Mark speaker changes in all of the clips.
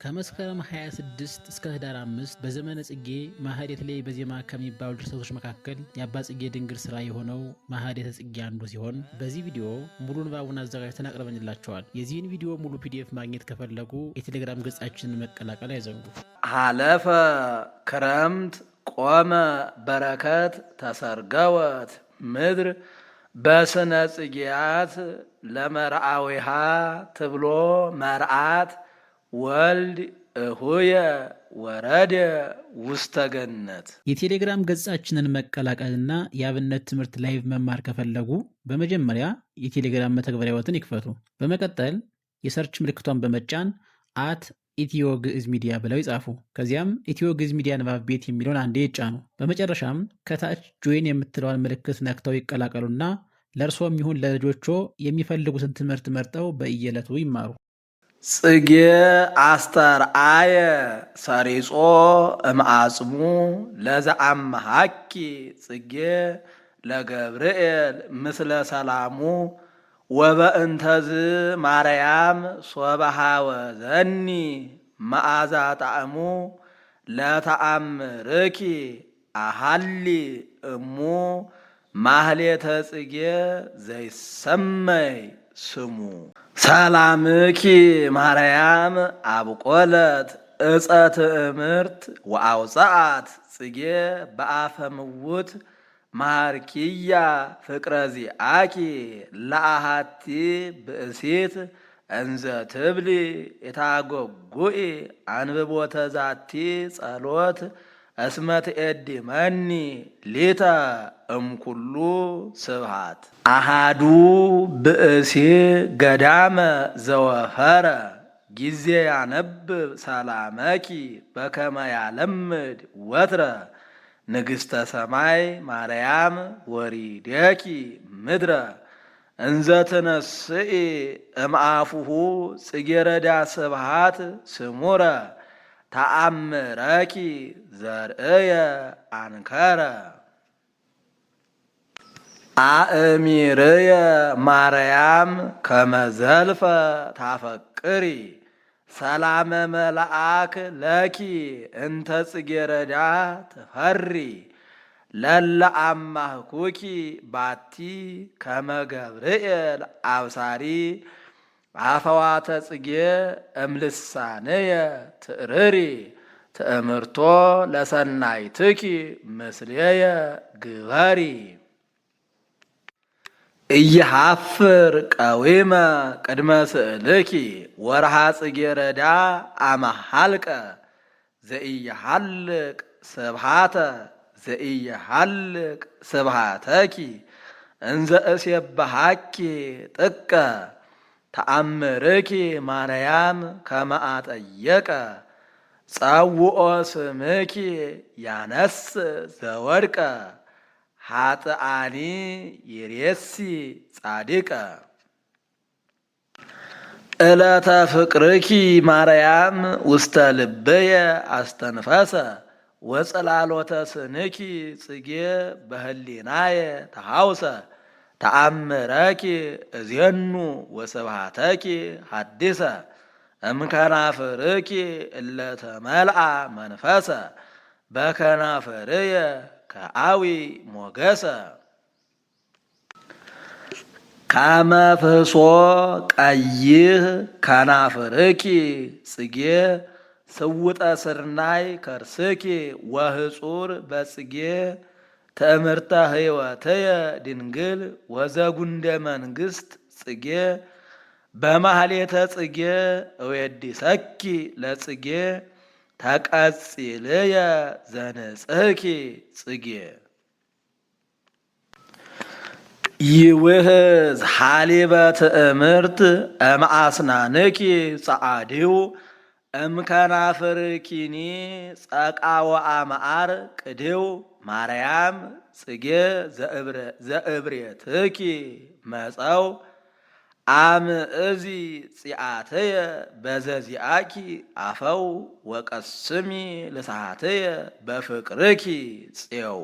Speaker 1: ከመስከረም 26 እስከ ህዳር 5 በዘመነ ጽጌ ማህሌት ላይ በዜማ ከሚባሉ ድርሰቶች መካከል የአባ ጽጌ ድንግል ስራ የሆነው ማህሌተ ጽጌ አንዱ ሲሆን በዚህ ቪዲዮ ሙሉ ንባቡን አዘጋጅተን አቅርበንላቸዋል። የዚህን ቪዲዮ ሙሉ ፒዲኤፍ ማግኘት ከፈለጉ የቴሌግራም ገጻችንን መቀላቀል አይዘንጉ።
Speaker 2: አለፈ ክረምት ቆመ በረከት ተሰርገወት ምድር በስነ ጽጌያት ለመርአዊሃ ትብሎ መርአት ወልድ እሁየ ወረደ ውስተ ገነት።
Speaker 1: የቴሌግራም ገጻችንን መቀላቀልና የአብነት ትምህርት ላይቭ መማር ከፈለጉ በመጀመሪያ የቴሌግራም መተግበሪያዎትን ይክፈቱ። በመቀጠል የሰርች ምልክቷን በመጫን ኢትዮ ግዕዝ ሚዲያ ብለው ይጻፉ። ከዚያም ኢትዮ ግዕዝ ሚዲያ ንባብ ቤት የሚለውን አንዴ ይጫኑ። በመጨረሻም ከታች ጆይን የምትለዋን ምልክት ነክተው ይቀላቀሉና ለእርሶም ይሁን ለልጆቹ የሚፈልጉትን ትምህርት መርጠው በየዕለቱ ይማሩ።
Speaker 2: ጽጌ አስተርአየ ሰሪጾ እምአጽሙ ለዘአመሃኪ ጽጌ ለገብርኤል ምስለ ሰላሙ ወበእንተዝ ማርያም ሶበሃወ ዘኒ መዓዛ ጣዕሙ ለተአምርኪ አሃሊ እሙ ማህሌተ ጽጌ ዘይሰመይ ስሙ ሰላምኪ ማርያም አብቆለት እፀ ትእምርት ወአውፅአት ጽጌ በአፈ ምውት ማርኪያ ፍቅረ ዚአኪ ለአሃቲ ብእሲት እንዘ ትብሊ የታጎጉኢ አንብቦተ ዛቲ ጸሎት እስመ ትኤድመኒ ሊተ እምኩሉ ስብሃት አሃዱ ብእሲ ገዳመ ዘወፈረ ጊዜ ያነብብ ሰላመኪ በከመ ያለምድ ወትረ ንግሥተ ሰማይ ማርያም ወሪደኪ ምድረ እንዘ ትነስኢ እምአፉሁ ጽጌረዳ ስብሃት ስሙረ ተአምረኪ ዘርእየ አንከረ አእሚርየ ማርያም ከመዘልፈ ታፈቅሪ ሰላመ መልአክ ለኪ እንተ ጽጌረዳ ትፈሪ ለለ አማህኩኪ ባቲ ከመ ገብርኤል አብሳሪ አፈዋተ ጽጌ እምልሳንየ ትእርሪ ትእምርቶ ለሰናይትኪ ምስሌየ ግበሪ ኢይሃፍር ቀዊመ ቅድመ ስእልኪ ወርሃ ጽጌረዳ አመሃልቀ ዘኢይሃልቅ ስብሃተ ዘኢይሃልቅ ስብሃተኪ እንዘ እሴብሐኪ ጥቀ ተአምርኪ ማርያም ከመ አጠየቀ ጸውኦ ስምኪ ያነስ ዘወድቀ ኃጥአኒ ይሬሲ ጻድቀ ዕለተ ፍቅርኪ ማርያም ውስተ ልብየ አስተንፈሰ ወጽላሎተ ስንኪ ጽጌ በህሊናየ ተሐውሰ ተአምረኪ እዜኑ ወስብሃተኪ ሐዲሰ እምከናፍርኪ እለተመልአ መንፈሰ በከናፍርየ ከአዊ ሞገሰ ካመ ፍሕሶ ቀይህ ከናፍርኪ ጽጌ ስውጠ ስርናይ ከርስኪ ወህጹር በጽጌ ትእምርተ ሕይወትየ ድንግል ወዘጉንደ መንግሥት ጽጌ በማህሌተ ጽጌ እዌድሰኪ ለጽጌ ተቀጽልየ ዘንጽሕኪ ጽጌ ይውህዝ ሓሊበ ትእምርት እምአስናንኪ ጸዓዲው እምከናፍርኪኒ ጸቃወ አመዓር ቅድው ማርያም ጽጌ ዘእብሬትኪ መጸው አምእዚ ጺአትየ በዘዚአኪ አፈው ወቀስሚ ልሳትየ በፍቅርኪ ጽየው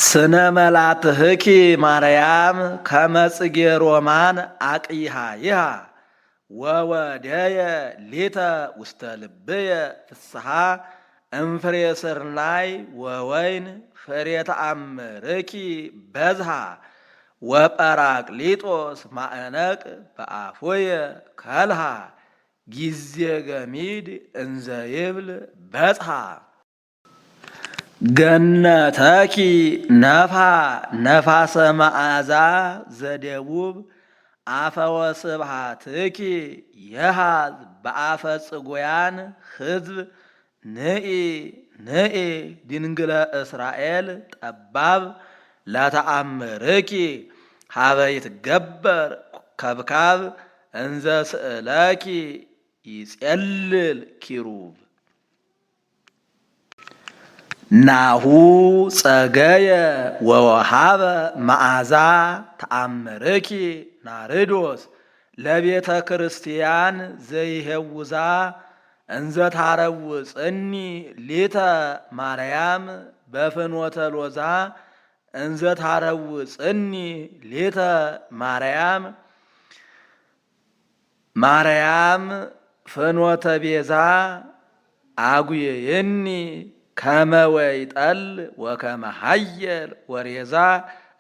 Speaker 2: ስነ መላትህኪ ማርያም ከመጽጌ ሮማን አቅይሃ ይሃ ወወደየ ሊተ ውስተ ልብየ ፍስሓ እምፍሬ ስርናይ ወወይን ፍሬ ተአምርኪ በዝሃ ወጰራቅሊጦስ ማዕነቅ በአፎየ ከልሃ ጊዜ ገሚድ እንዘ ይብል በጽሐ ገነተኪ ነፋ ነፋሰ መዓዛ ዘደቡብ አፈ ወስብሃትኪ የሃዝ በአፈ ጽጉያን ሕዝብ ንኢ ንኢ ድንግለ እስራኤል ጠባብ ለተአምርኪ ሀበ ይትገበር ከብካብ እንዘ ስእለኪ ይጼልል ኪሩብ ናሁ ጸገየ ወወሃበ መዓዛ ተአምርኪ ናርዶስ ለቤተ ክርስቲያን ዘይሄውዛ እንዘ ታረውፅኒ ሊተ ማርያም በፍኖተ ሎዛ እንዘ ታረውፅኒ ሊተ ማርያም ማርያም ፍኖተ ቤዛ አጉየየኒ ከመ ወይጠል ወከመ ሀየል ወሬዛ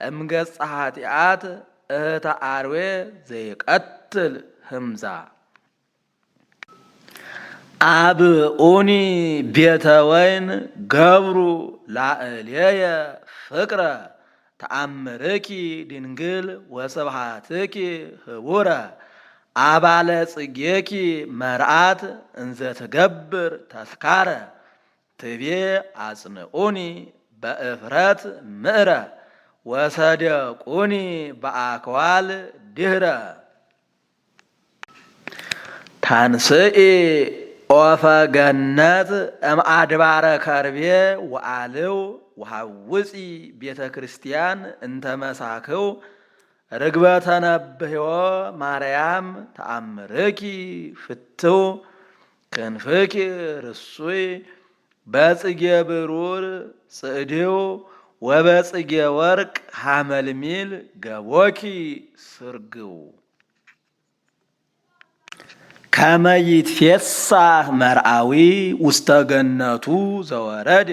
Speaker 2: እምገጸ ኃጢአት እህተ አርዌ ዘይቀትል ህምዛ አብኡኒ ቤተ ወይን ገብሩ ላዕሌየ ፍቅረ ተአምርኪ ድንግል ወስብሃትኪ ህቡረ አባለ ጽጌኪ መርአት እንዘ ትገብር ተስካረ ትቤ አጽንዑኒ በእፍረት ምዕረ ወሰደቁኒ በአክዋል ድህረ ታንስኢ ኦፈ ገነት እምአድባረ ከርቤ ወአልው ወሐውፂ ቤተ ክርስቲያን እንተመሳክው ርግበተ ነብሕዮ ማርያም ተአምርኪ ፍትው ክንፍኪ ርሱይ በጽጌ ብሩር ጽዕድው ወበጽጌ ወርቅ ሐመልሚል ገቦኪ ስርግው ከመ ይትፌሳህ መርአዊ ውስተ ገነቱ ዘወረደ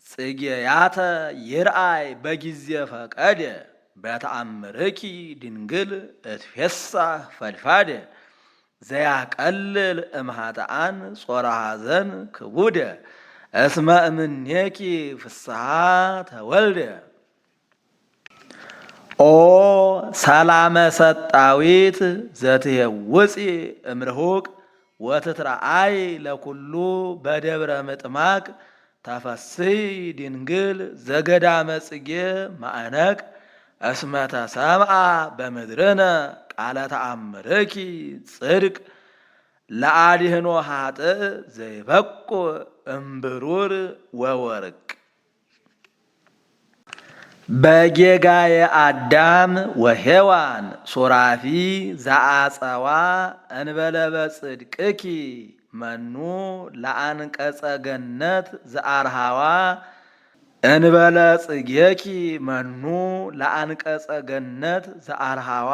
Speaker 2: ጽጌያተ ይርአይ በጊዜ ፈቀደ በተአምርኪ ድንግል እትፌሳህ ፈልፋደ ዘያቀልል እምኃጥኣን ጾረ ሐዘን ክቡደ እስመ እምኔኪ ፍስሓ ተወልደ ኦ ሰላመ ሰጣዊት ዘትሄውፂ እምርሁቅ ወትትረአይ ለኩሉ በደብረ ምጥማቅ ተፈስሒ ድንግል ዘገዳመ ጽጌ ማዕነቅ እስመ ተሰምዐ በምድርነ ቃለ ተአምርኪ ጽድቅ ለአድህኖ ኃጥእ ዘይበቁ እምብሩር ወወርቅ በጌጋየ አዳም ወሔዋን ሱራፊ ዘአጸዋ እንበለ በጽድቅኪ መኑ ለአንቀጸ ገነት ዘአርሃዋ እንበለ ጽጌኪ መኑ ለአንቀጸ ገነት ዘአርሃዋ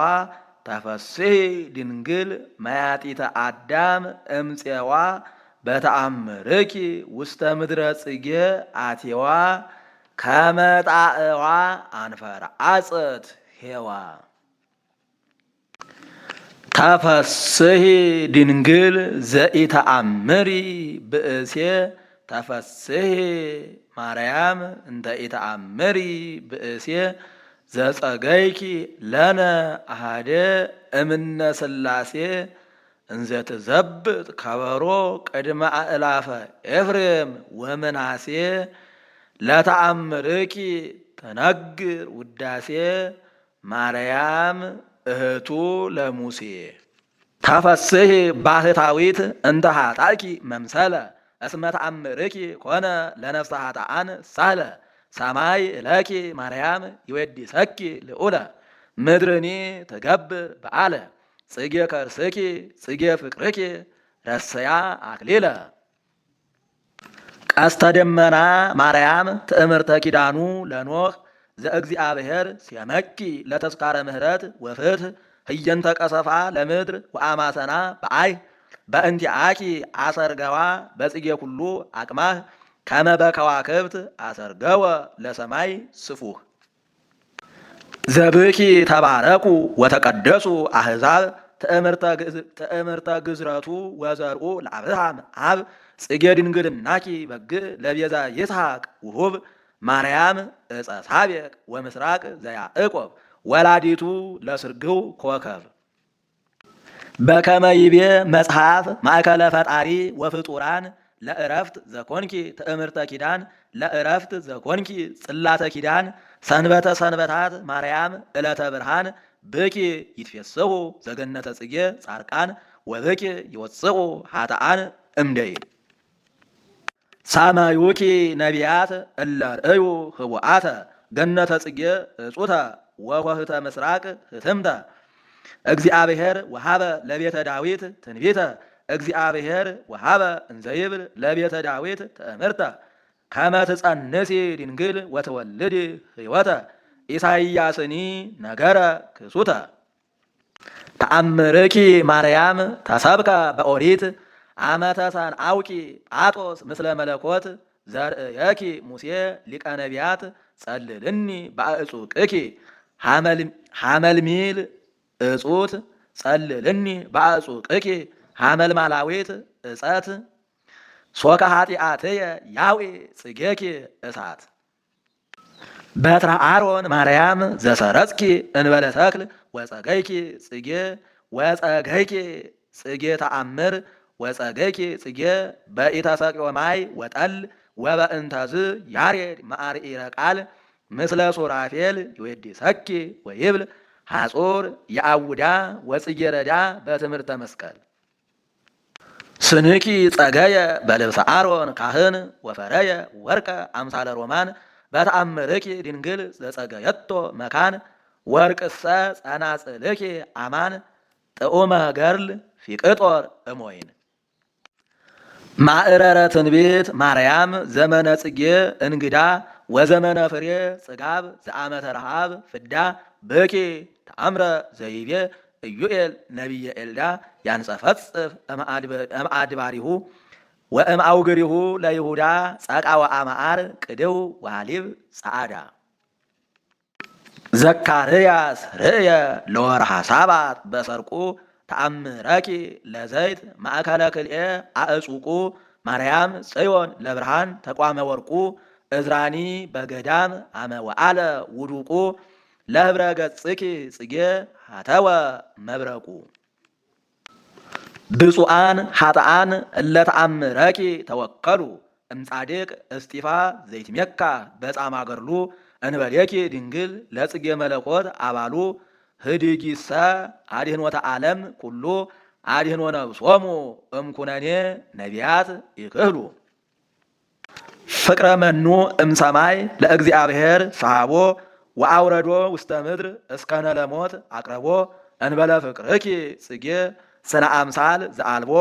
Speaker 2: ተፈስሒ ድንግል መያጢተ አዳም እምፄዋ በተአምርኪ ውስተ ምድረ ጽጌ አቴዋ ከመጣዕዋ አንፈርዐጸት ሔዋ ተፈስሒ ድንግል ዘኢተአምሪ ብእሴ ተፈስሒ ማርያም እንተ ኢተአምሪ ብእሴ ዘጸገይኪ ለነ አሃደ እምነ ሥላሴ እንዘ ትዘብጥ ከበሮ ቅድመ አእላፈ ኤፍሬም ወምናሴ ለተአምርኪ ተነግር ውዳሴ ማርያም እህቱ ለሙሴ ተፈስሒ ባህታዊት እንተ ኃጣኪ መምሰለ እስመ ተአምርኪ ኮነ ለነፍሰ ኃጥኣን ሳህለ ሰማይ እለኪ ማርያም ይወዲሰኪ ልዑለ ምድርኒ ትገብር በዓለ ጽጌ ከርስኪ ጽጌ ፍቅርኪ ረሰያ አክሊለ ቀስተ ደመና ማርያም ትእምርተ ኪዳኑ ለኖህ ዘእግዚአብሔር ሲመኪ ለተስካረ ምህረት ወፍትህ ህየንተ ቀሰፋ ለምድር ወአማሰና በአይ በእንቲአኪ አሰርገዋ በጽጌ ኩሉ አቅማህ ከመ በከዋክብት አሰርገወ ለሰማይ ስፉህ ዘብኪ ተባረኩ ወተቀደሱ አሕዛብ ትእምርተ ግዝረቱ ወዘርኡ ለአብርሃም አብ ጽጌ ድንግልናኪ በግዕ ለቤዛ ይስሐቅ ውሁብ ማርያም ዕፀ ሳቤቅ ወምስራቅ ዘያዕቆብ ወላዲቱ ለስርግው ኮከብ በከመ ይቤ መጽሐፍ ማእከለ ፈጣሪ ወፍጡራን ለእረፍት ዘኮንኪ ትእምርተ ኪዳን ለእረፍት ዘኮንኪ ጽላተ ኪዳን ሰንበተ ሰንበታት ማርያም ዕለተ ብርሃን ብኪ ይትፌስሑ ዘገነተ ጽጌ ጻርቃን ወብኪ ይወፅኡ ኃጥኣን እምደይ ሳማዩኪ ነቢያት እለ ርእዩ ህቡአተ ገነተ ጽጌ እጹተ ወኮህተ ምስራቅ ህትምተ እግዚአብሔር ወሃበ ለቤተ ዳዊት ትንቢተ እግዚአብሔር ወሃበ እንዘይብል ለቤተ ዳዊት ትእምርተ ከመ ትጸንሲ ድንግል ወትወልድ ሕይወተ ኢሳይያስኒ ነገረ ክሱተ ተአምርኪ ማርያም ተሰብከ በኦሪት አመተ ሰንአውቂ ጳጦስ ምስለ መለኮት ዘርእየኪ ሙሴ ሊቀ ነቢያት ጸልልኒ በአዕጹቅኪ ሐመልሚል እጹት ጸልልኒ በአዕጹቅኪ ሐመልማላዊት እጸት ሶከ ኃጢአትየ ያውኢ ጽጌኪ እሳት በትረ አሮን ማርያም ዘሰረጽኪ እንበለ ተክል ወጸገይኪ ጽጌ ወጸገይኪ ጽጌ ተአምር ወጸገይኪ ጽጌ በኢተሰቅዮ ማይ ወጠል ወበእንተዝ ያሬድ ማዕርኢረ ቃል ምስለ ሱራፌል ይዌዲሰኪ ወይብል ሐጹር የአውዳ ወጽጌ ረዳ በትምህርተ መስቀል ስንኪ ጸገየ በልብሰ አሮን ካህን ወፈረየ ወርቀ አምሳለ ሮማን በተአምርኪ ድንግል ዘጸገየቶ መካን ወርቅሰ ጸናጽልኪ አማን ጥዑመ ገርል ፊቅጦር እሞይን ማዕረረ ትንቢት ማርያም ዘመነ ጽጌ እንግዳ ወዘመነ ፍሬ ጽጋብ ዘአመተ ረሃብ ፍዳ ብኪ ተአምረ ዘይቤ ኢዩኤል ነቢየ ኤልዳ ያንጸፈጽፍ እምአድባሪሁ ወእምአውግሪሁ ለይሁዳ ጸቃ ወአማዓር ቅድው ወሃሊብ ጸዓዳ ዘካርያስ ርእየ ለወርሃ ሳባት በሰርቁ ተአምረኪ ለዘይት ማእከለ ክልኤ አእጹቁ ማርያም ጽዮን ለብርሃን ተቋመ ወርቁ እዝራኒ በገዳም አመ ወአለ ውዱቁ ለህብረ ገጽኪ ጽጌ ሀተወ መብረቁ ብፁዓን ኃጥኣን እለ ተአምረኪ ተወከሉ እምጻድቅ እስጢፋ ዘይትሜካ በጻማ ገርሉ እንበሌኪ ድንግል ለጽጌ መለኮት አባሉ ህድጊሰ አድህኖተ ዓለም ኩሉ አድህኖ ነብሶሙ እምኩነኔ ነቢያት ይክህሉ ፍቅረ መኑ እምሰማይ ለእግዚአብሔር ሰሃቦ ወአውረዶ ውስተ ምድር እስከነ ለሞት አቅረቦ እንበለ ፍቅርኪ ጽጌ ስነ አምሳል ዘአልቦ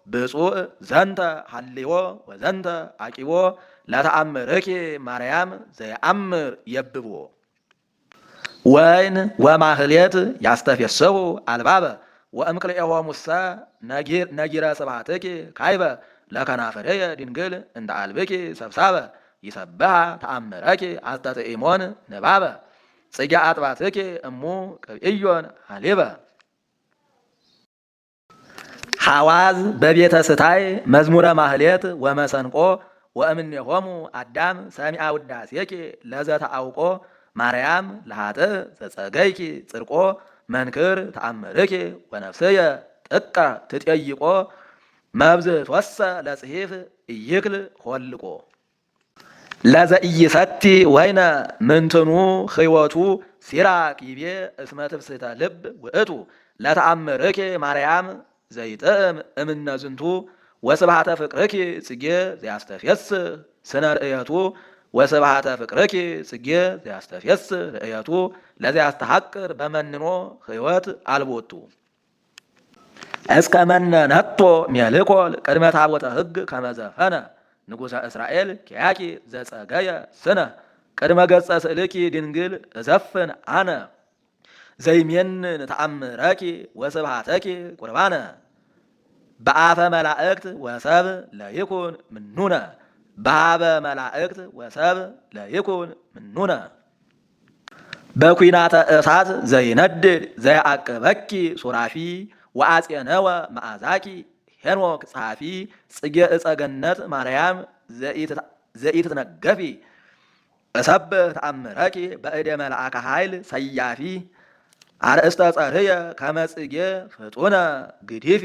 Speaker 2: ብፁዕ ዘንተ ሐልዮ ወዘንተ አቂቦ ለተአምርኪ ማርያም ዘየአምር የብቦ ወይን ወማህሌት ያስተፌስሑ አልባበ ወእምክልኤሆሙሰ ነጊረ ስብሐትኪ ካይበ ለከናፍርየ ድንግል እንደ አልብኪ ሰብሳበ ይሰብሐ ተአምረኪ አስተጥኢሞን ንባበ ጽጌ አጥባትኪ እሙ ቅብእዮን ሃሊበ ሐዋዝ በቤተ ስታይ መዝሙረ ማህሌት ወመሰንቆ ወእምኔሆሙ አዳም ሰሚዐ ውዳሴኪ ለዘተአውቆ ማርያም ለኃጥእ ዘጸገይኪ ጽድቆ መንክር ተአምርኪ ወነፍስየ ጥቀ ትጠይቆ መብዝትወሰ ለጽሒፍ ኢይክል ሆልቆ ለዘኢይሰቲ ወይነ ምንትኑ ሕይወቱ ሲራክ ይቤ እስመ ትፍስሕተ ልብ ውእቱ ለተአምርኪ ማርያም ዘይጥዕም እምነ ዝንቱ ወስብሐተ ፍቅርኪ ጽጌ ዘያስተፌስሕ ስነ ርእየቱ ወስብሐተ ፍቅርኪ ጽጌ ዘያስተፌስሕ ርእየቱ ለዘያስተሐቅር በመንኖ ሕይወት አልቦቱ እስከ መነነቶ ሜልኮል ቅድመ ታቦተ ሕግ ከመዘፈነ ንጉሠ እስራኤል ኪያኪ ዘጸገየ ስነ ቅድመ ገጸ ስእልኪ ድንግል እዘፍን አነ ዘይሜንን ተአምረኪ ወስብሃተኪ ቁርባነ በአፈ መላእክት ወሰብ ለይኩን ምኑነ በሃበ መላእክት ወሰብ ለይኩን ምኑነ በኩናተ እሳት ዘይነድድ ዘያዕቅበኪ ሱራፊ ወአጼነወ መዓዛኪ ሄኖክ ጸሐፊ ጽጌ ዕፀ ገነት ማርያም ዘኢትትነገፊ እሰብህ ተአምረኪ በእደ መልአከ ኃይል ሰያፊ አርእስተ ጸርየ ከመ ጽጌ ፍጡነ ግዲፊ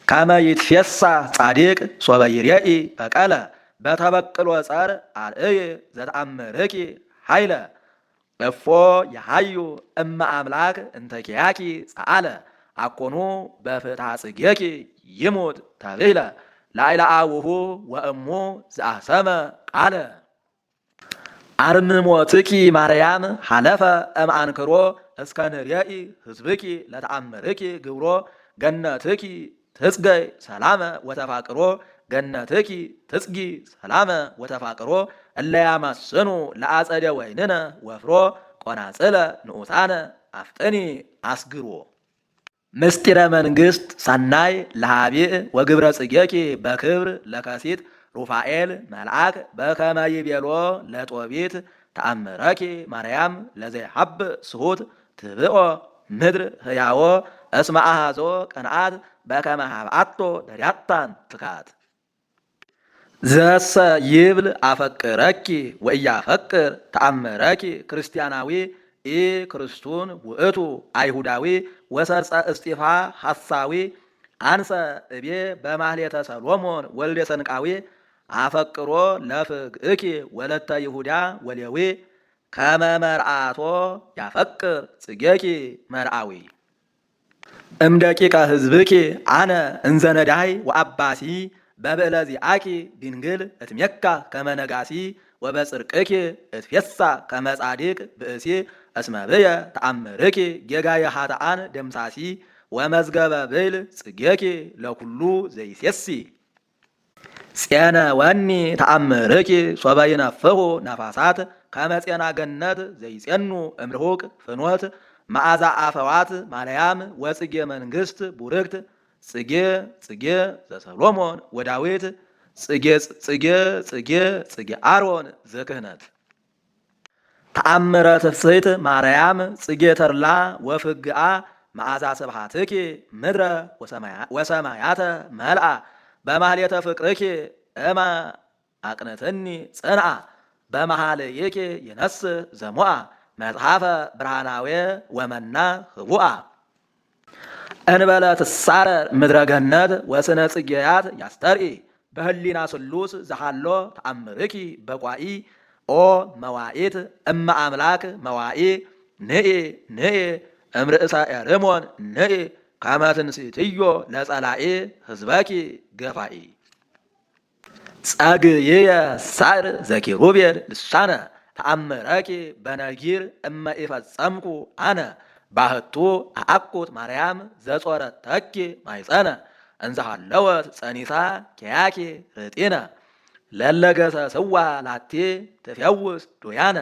Speaker 2: ከመ ይትፌሳ ጻዲቅ ሶበ ይሬኢ በቀለ በተበቅሎ ጸር አርእየ ዘተአምርኪ ኃይለ እፎ የሃዩ እመ አምላክ እንተ ኪያኪ ጸአለ አኮኑ በፍትሐ ጽጌኪ ይሙት ተብህለ ላዕለ አቡሁ ወእሙ ዘአሰመ ቃለ አርምሞትኪ ማርያም ሐለፈ እምአንክሮ እስከ ንርኤኢ ህዝብኪ ለተአምርኪ ግብሮ ገነትኪ ትጽገይ ሰላመ ወተፋቅሮ ገነትኪ ትጽጊ ሰላመ ወተፋቅሮ እለ ያማስኑ ለአጸደ ወይንነ ወፍሮ ቆናጽለ ንዑሳነ አፍጥኒ አስግሮ ምስጢረ መንግሥት ሰናይ ለሃቢእ ወግብረ ጽጌኪ በክብር ለከሲት ሩፋኤል መልአክ በከመ ይቤሎ ለጦቢት ተአምረኪ ማርያም ለዘይሐብ ስሁት ትብኦ ምድር ህያዎ እስመ አሃዞ ቀንአት በከመ ሀብአቶ ደሪያታን ትካት ዘሰ ይብል አፈቅረኪ ወኢያፈቅር ተአምረኪ ክርስቲያናዊ ኢ ክርስቱን ውእቱ አይሁዳዊ ወሰርጸ እስጢፋ ሐሳዊ አንሰ እቤ በማህሌተ ሰሎሞን ወልደ ሰንቃዊ አፈቅሮ ለፍግእኪ ወለተ ይሁዳ ወሌዊ ከመ መርአቶ ያፈቅር ጽጌኪ መርአዊ እምደቂቀ ህዝብኪ አነ እንዘነዳይ ወአባሲ በብዕለዚአኪ ድንግል እትሜካ ከመ ነጋሲ ወበጽርቅኪ እትፌሳ ከመ ጻዲቅ ብእሲ እስመ ብየ ተአምርኪ ጌጋየ ኃጥኣን ደምሳሲ ወመዝገበ ብዕል ጽጌኪ ለኩሉ ዘይሴሲ ፄነ ወኒ ተአምርኪ ሶበ ይነፍሑ ነፋሳት ከመ ፄና ገነት ዘይጼኑ እምርሁቅ ፍኖት መዓዛ አፈዋት ማርያም ወጽጌ መንግሥት ቡርክት ጽጌ ጽጌ ዘሰሎሞን ወዳዊት ጽጌ ጽጌ ጽጌ ጽጌ አሮን ዘክህነት ተአምረ ትፍስሕት ማርያም ጽጌ ተርላ ወፍግአ መዓዛ ስብሐትኪ ምድረ ወሰማያተ መልአ በማህሌተ ፍቅርኪ እማ አቅነትኒ ጽንዓ በመሃልይኪ ይነስእ ዘሙአ መጽሐፈ ብርሃናዊ ወመና ህቡአ እንበለ ትሳረር ምድረ ገነት ወስነ ጽጌያት ያስተርኢ በህሊና ስሉስ ዘሃሎ ተአምርኪ በቋኢ ኦ መዋኢት እመ አምላክ መዋኢ ንኢ ንኢ እምርእሰ ኤርሞን ንኢ ከመ ትንሥእትዮ ለጸላኢ ህዝበኪ ገፋኢ ጸግይየ ሳዕር ዘኪሩቤል ልሳነ ተአምረኪ በነጊር እመ ኢፈጸምኩ አነ ባህቱ አአኩት ማርያም ዘጾረተኪ ማይጸነ እንዘሃለወት ጸኒሳ ኪያኪ ርጢነ ለለገሰ ስዋ ላቲ ትፈውስ ዶያነ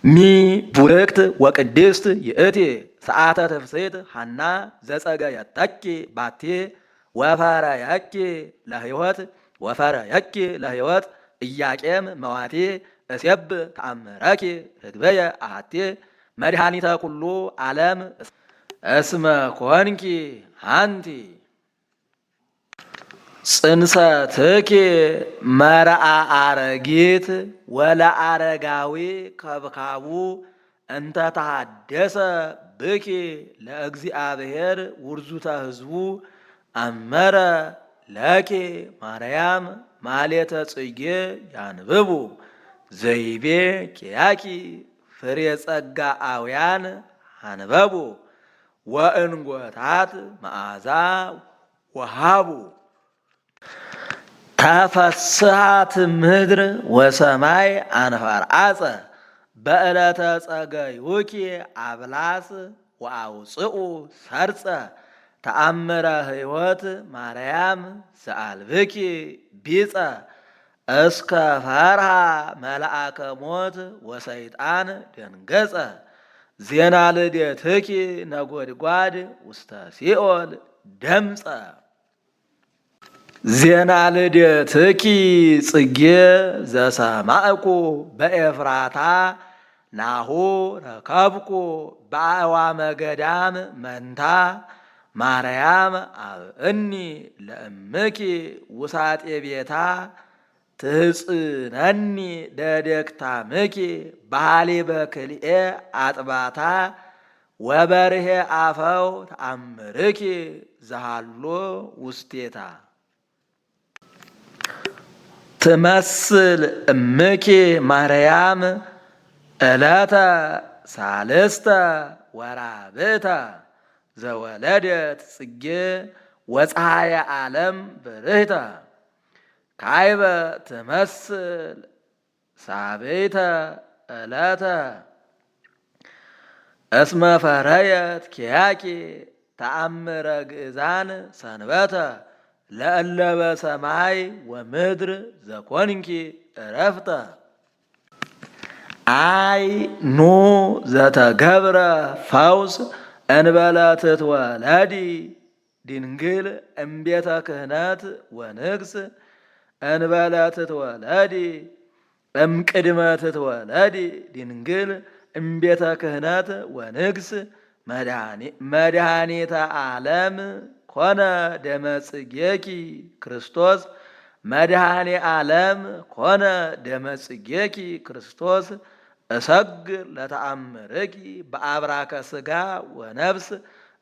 Speaker 2: ሚ ቡርክት ወቅድስት ይእቲ ሰዓተ ትፍስሕት ሐና ዘጸገየተኪ ባቲ ወፈረየኪ ለህይወት ወፈረየኪ ለህይወት ኢያቄም መዋቲ እሴብ ተአምረኪ ህግበየ አሐቲ መድኃኒተ ኩሉ ዓለም እስመ ኮንኪ ሃንቲ ጽንሰትኪ መርአ አረጊት ወለአረጋዊ ከብካቡ እንተ ተሃደሰ ብኪ ለእግዚአብሔር ውርዙተ ህዝቡ አመረ ለኪ ማርያም ማሌተ ጽጌ ያንብቡ ዘይቤ ኪያኪ ፍሬ ጸጋ አውያን አንበቡ ወእንጐታት መዓዛ ወሃቡ ተፈስሃት ምድር ወሰማይ አንፈርአጸ በዕለተ ጸገዩኪ አብላስ ወአውፅኡ ሰርጸ ተአምረ ህይወት ማርያም ዘአልብኪ ቢጸ እስከ ፈርሃ መልአከ ሞት ወሰይጣን ደንገጸ ዜና ልደትኪ ነጎድጓድ ውስተ ሲኦል ደምፀ። ዜና ልደትኪ ጽጌ ዘሰማዕኩ በኤፍራታ ናሁ ረከብኩ በአዕዋመ ገዳም መንታ ማርያም አብእኒ ለእምኪ ውሳጤ ቤታ ትህፅነኒ ደደክታምኪ ባሃሊበ ክልኤ አጥባታ ወበርሄ አፈው ተአምርኪ ዘሃሎ ውስቴታ። ትመስል እምኪ ማርያም ዕለተ ሳልስተ ወራብዕተ ዘወለደት ጽጌ ወፀሐየ ዓለም ብርህተ ካይበ ትመስል ሳቤተ ዕለተ እስመ ፈረየት ኪያኪ ተአምረ ግእዛን ሰንበተ ለእለ በሰማይ ወምድር ዘኮንኪ ዕረፍተ። አይ ኑ ዘተገብረ ፈውስ እንበለ ትትወለዲ ድንግል እምቤተ ክህነት ወንግስ እንበለ ትትወለዲ እምቅድመ ትትወለዲ ድንግል እምቤተ ክህነት ወንግስ መድኃኒተ ዓለም ኮነ ደመ ጽጌኪ ክርስቶስ መድኃኔ ዓለም ኮነ ደመ ጽጌኪ ክርስቶስ እሰግር ለተአምርኪ በአብራከ ሥጋ ወነፍስ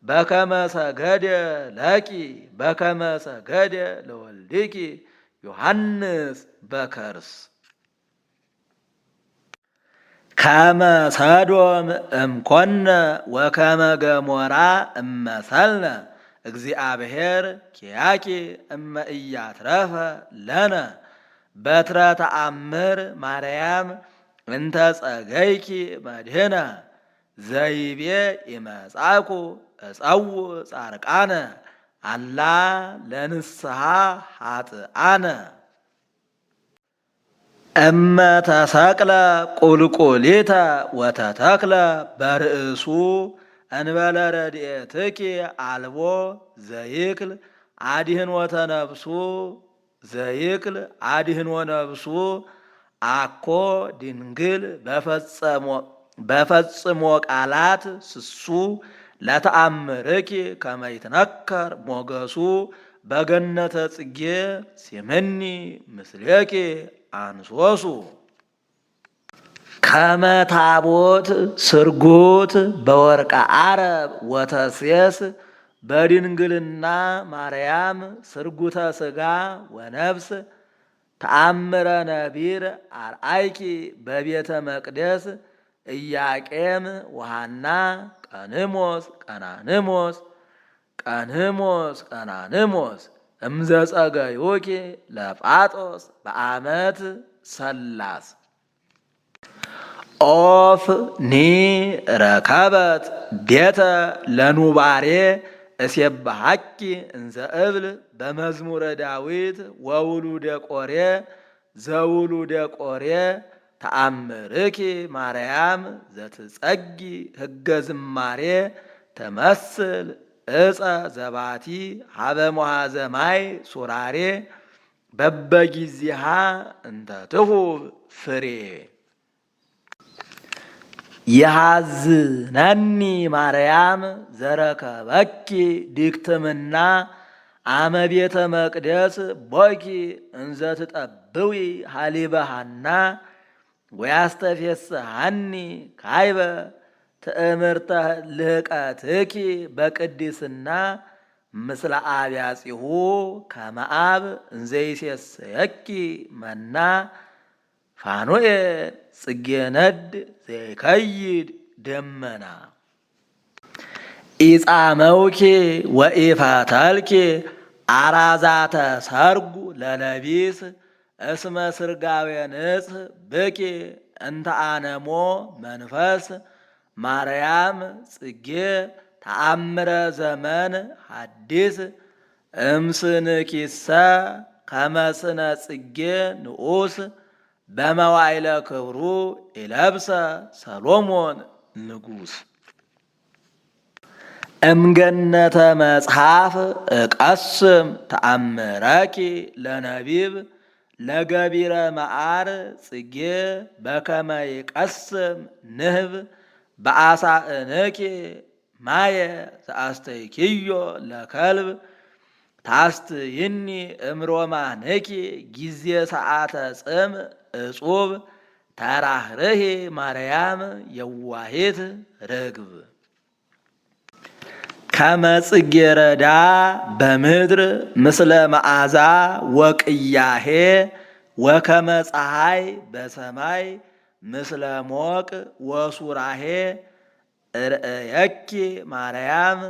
Speaker 2: በከመ ሰገደ ለኪ በከመ ሰገደ ለወልድኪ ዮሐንስ በከርስ። ከመ ሰዶም እምኮነ ወከመ ገሞራ እመሰልነ እግዚአብሔር ኪያኪ እመ ኢያትረፈ ለነ በትረ ተአምር ማርያም እንተ ጸገይኪ መድህነ ዘይቤ ይመጻኩ እጸውዕ ጻርቃነ አላ ለንስሐ ኃጥአነ። እመ ተሰቅለ ቁልቁሊተ ወተተክለ በርእሱ እንበለ ረድኤትኪ አልቦ ዘይክል አድኅኖተ ነፍሱ ዘይክል አድኅኖ ነፍሱ አኮ ድንግል በፈጽሞ ቃላት ስሱ ለተአምርኪ ከመ ይትነከር ሞገሱ በገነተ ጽጌ ሲምኒ ምስሌኪ አንሶሱ። ከመ ታቦት ስርጉት በወርቀ አረብ ወተሴስ በድንግልና ማርያም ስርጉተ ሥጋ ወነፍስ ተአምረ ነቢር አርአይኪ በቤተ መቅደስ ኢያቄም ወሐና ቀንሞስ ቀናንሞስ ቀንሞስ ቀናንሞስ እምዘጸገዩኪ ለጳጦስ በአመት ሰላስ። ኦፍ ኒ ረከበት ቤተ ለኑባሬ እሴብሐኪ እንዘ እብል በመዝሙረ ዳዊት ወውሉደ ቆሬ ዘውሉደ ቆሬ ተአምርኪ ማርያም ዘትጸጊ ሕገ ዝማሬ ተመስል ዕፀ ዘባቲ ሀበ መሃዘ ማይ ሱራሬ በበጊዜሃ እንተ ትሁብ ፍሬ። ይሃዝነኒ ማርያም ዘረከበኪ ዲክትምና አመ ቤተ መቅደስ ቦኪ እንዘ ትጠብዊ ሀሊበ ሐና ወያስተፌስሐኒ ካይበ ትእምርተ ልህቀትኪ በቅድስና ምስለ አብያጺሁ ከመ አብ እንዘ ይሴሰየኪ መና ፋኑኤል ጽጌ ነድ ዘይከይድ ደመና። ኢጻመውኪ ወኢፈተልኪ አራዛተ ሰርጉ ለለቢስ እስመ ስርጋዌ ንጽሕ ብኪ እንተ አነሞ መንፈስ ማርያም ጽጌ ተአምረ ዘመን ሐዲስ እምስንኪሰ ከመስነ ጽጌ ንዑስ በመዋይለ ክብሩ ይለብሰ ሰሎሞን ንጉሥ። እምገነተ መጽሐፍ እቀስም ተአምረኪ ለነቢብ ለገቢረ መዓር ጽጌ በከመ ይቀስም ንህብ በአሳእንኪ ማየ ዘአስተይኪዮ ለከልብ ታስትይኒ እምሮማንኪ ጊዜ ሰዓተ ጽም እጹብ ተራህርሂ ማርያም የዋሂት ርግብ። ከመ ጽጌረዳ በምድር ምስለ መዓዛ ወቅያሄ ወከመ ፀሐይ በሰማይ ምስለ ሞቅ ወሱራሄ ርእየኪ ማርያም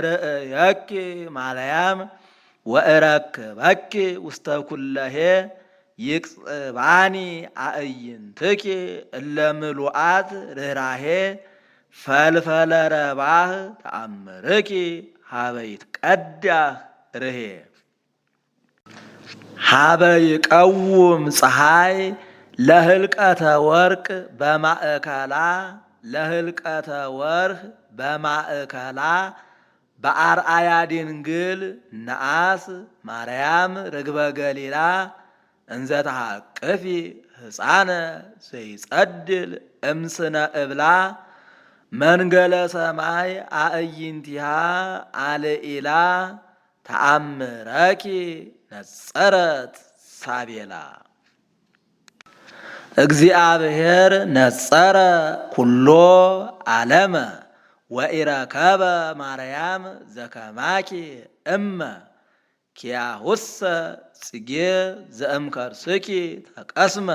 Speaker 2: ርእየኪ ማርያም ወእረክበኪ ውስተ ኩለሄ ይቅጽባኒ አእይንትኪ እለ ምሉአት ርኅራሄ ፈልፈለ ረባህ ተአምርኪ ሀበ ይትቀዳህ ርሄ። ሀበ ይቀውም ፀሐይ ለህልቀተ ወርቅ በማእከላ ለህልቀተ ወርህ በማእከላ በአርአያ ድንግል ነአስ ማርያም ርግበ ገሊላ እንዘ ተሐቅፊ ሕፃነ ዘይጸድል እምስነ እብላ መንገለ ሰማይ አእይንቲሃ አልኢላ ተአምረኪ ነጸረት ሳቤላ። እግዚአብሔር ነጸረ ኩሎ ዓለመ ወኢረከበ ማርያም ዘከማኪ እመ ኪያሁሰ ጽጌ ዘእምከርስኪ ተቀስመ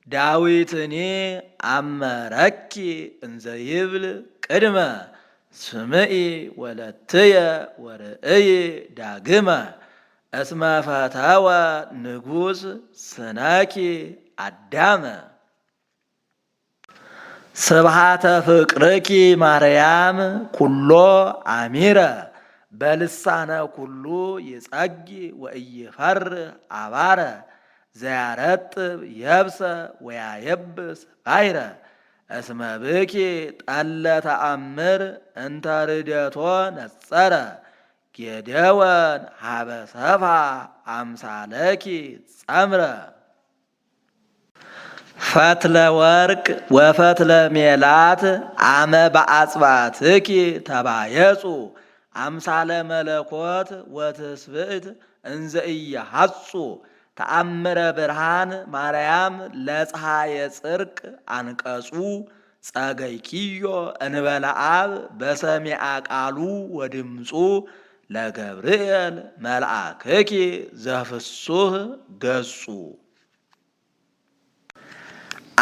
Speaker 2: ዳዊትኒ አመረኪ እንዘ ይብል ቅድመ ስምዒ ወለትየ ወርእይ ዳግመ እስመ ፈተወ ንጉሥ ስነኪ አዳመ። ስብሃተ ፍቅርኪ ማርያም ኩሎ አሚረ በልሳነ ኩሉ ይጸጊ ወኢይፈርህ አባረ ዘያረጥብ የብሰ ወያየብስ ባይረ እስመ ብኪ ጠለ ተአምር እንተ ርደቶ ነጸረ ጌደወን ሀበ ሰፋ አምሳለኪ ጸምረ። ፈትለ ወርቅ ወፈትለ ሜላት አመ በአጽባትኪ ተባየጹ አምሳለ መለኮት ወትስብእት እንዘ ኢያሐጹ ተአምረ ብርሃን ማርያም ለፀሐየ ጽርቅ አንቀጹ ጸገይኪዮ እንበለ አብ በሰሚዐ ቃሉ ወድምፁ ለገብርኤል መልአክኪ ዘፍሱህ ገጹ።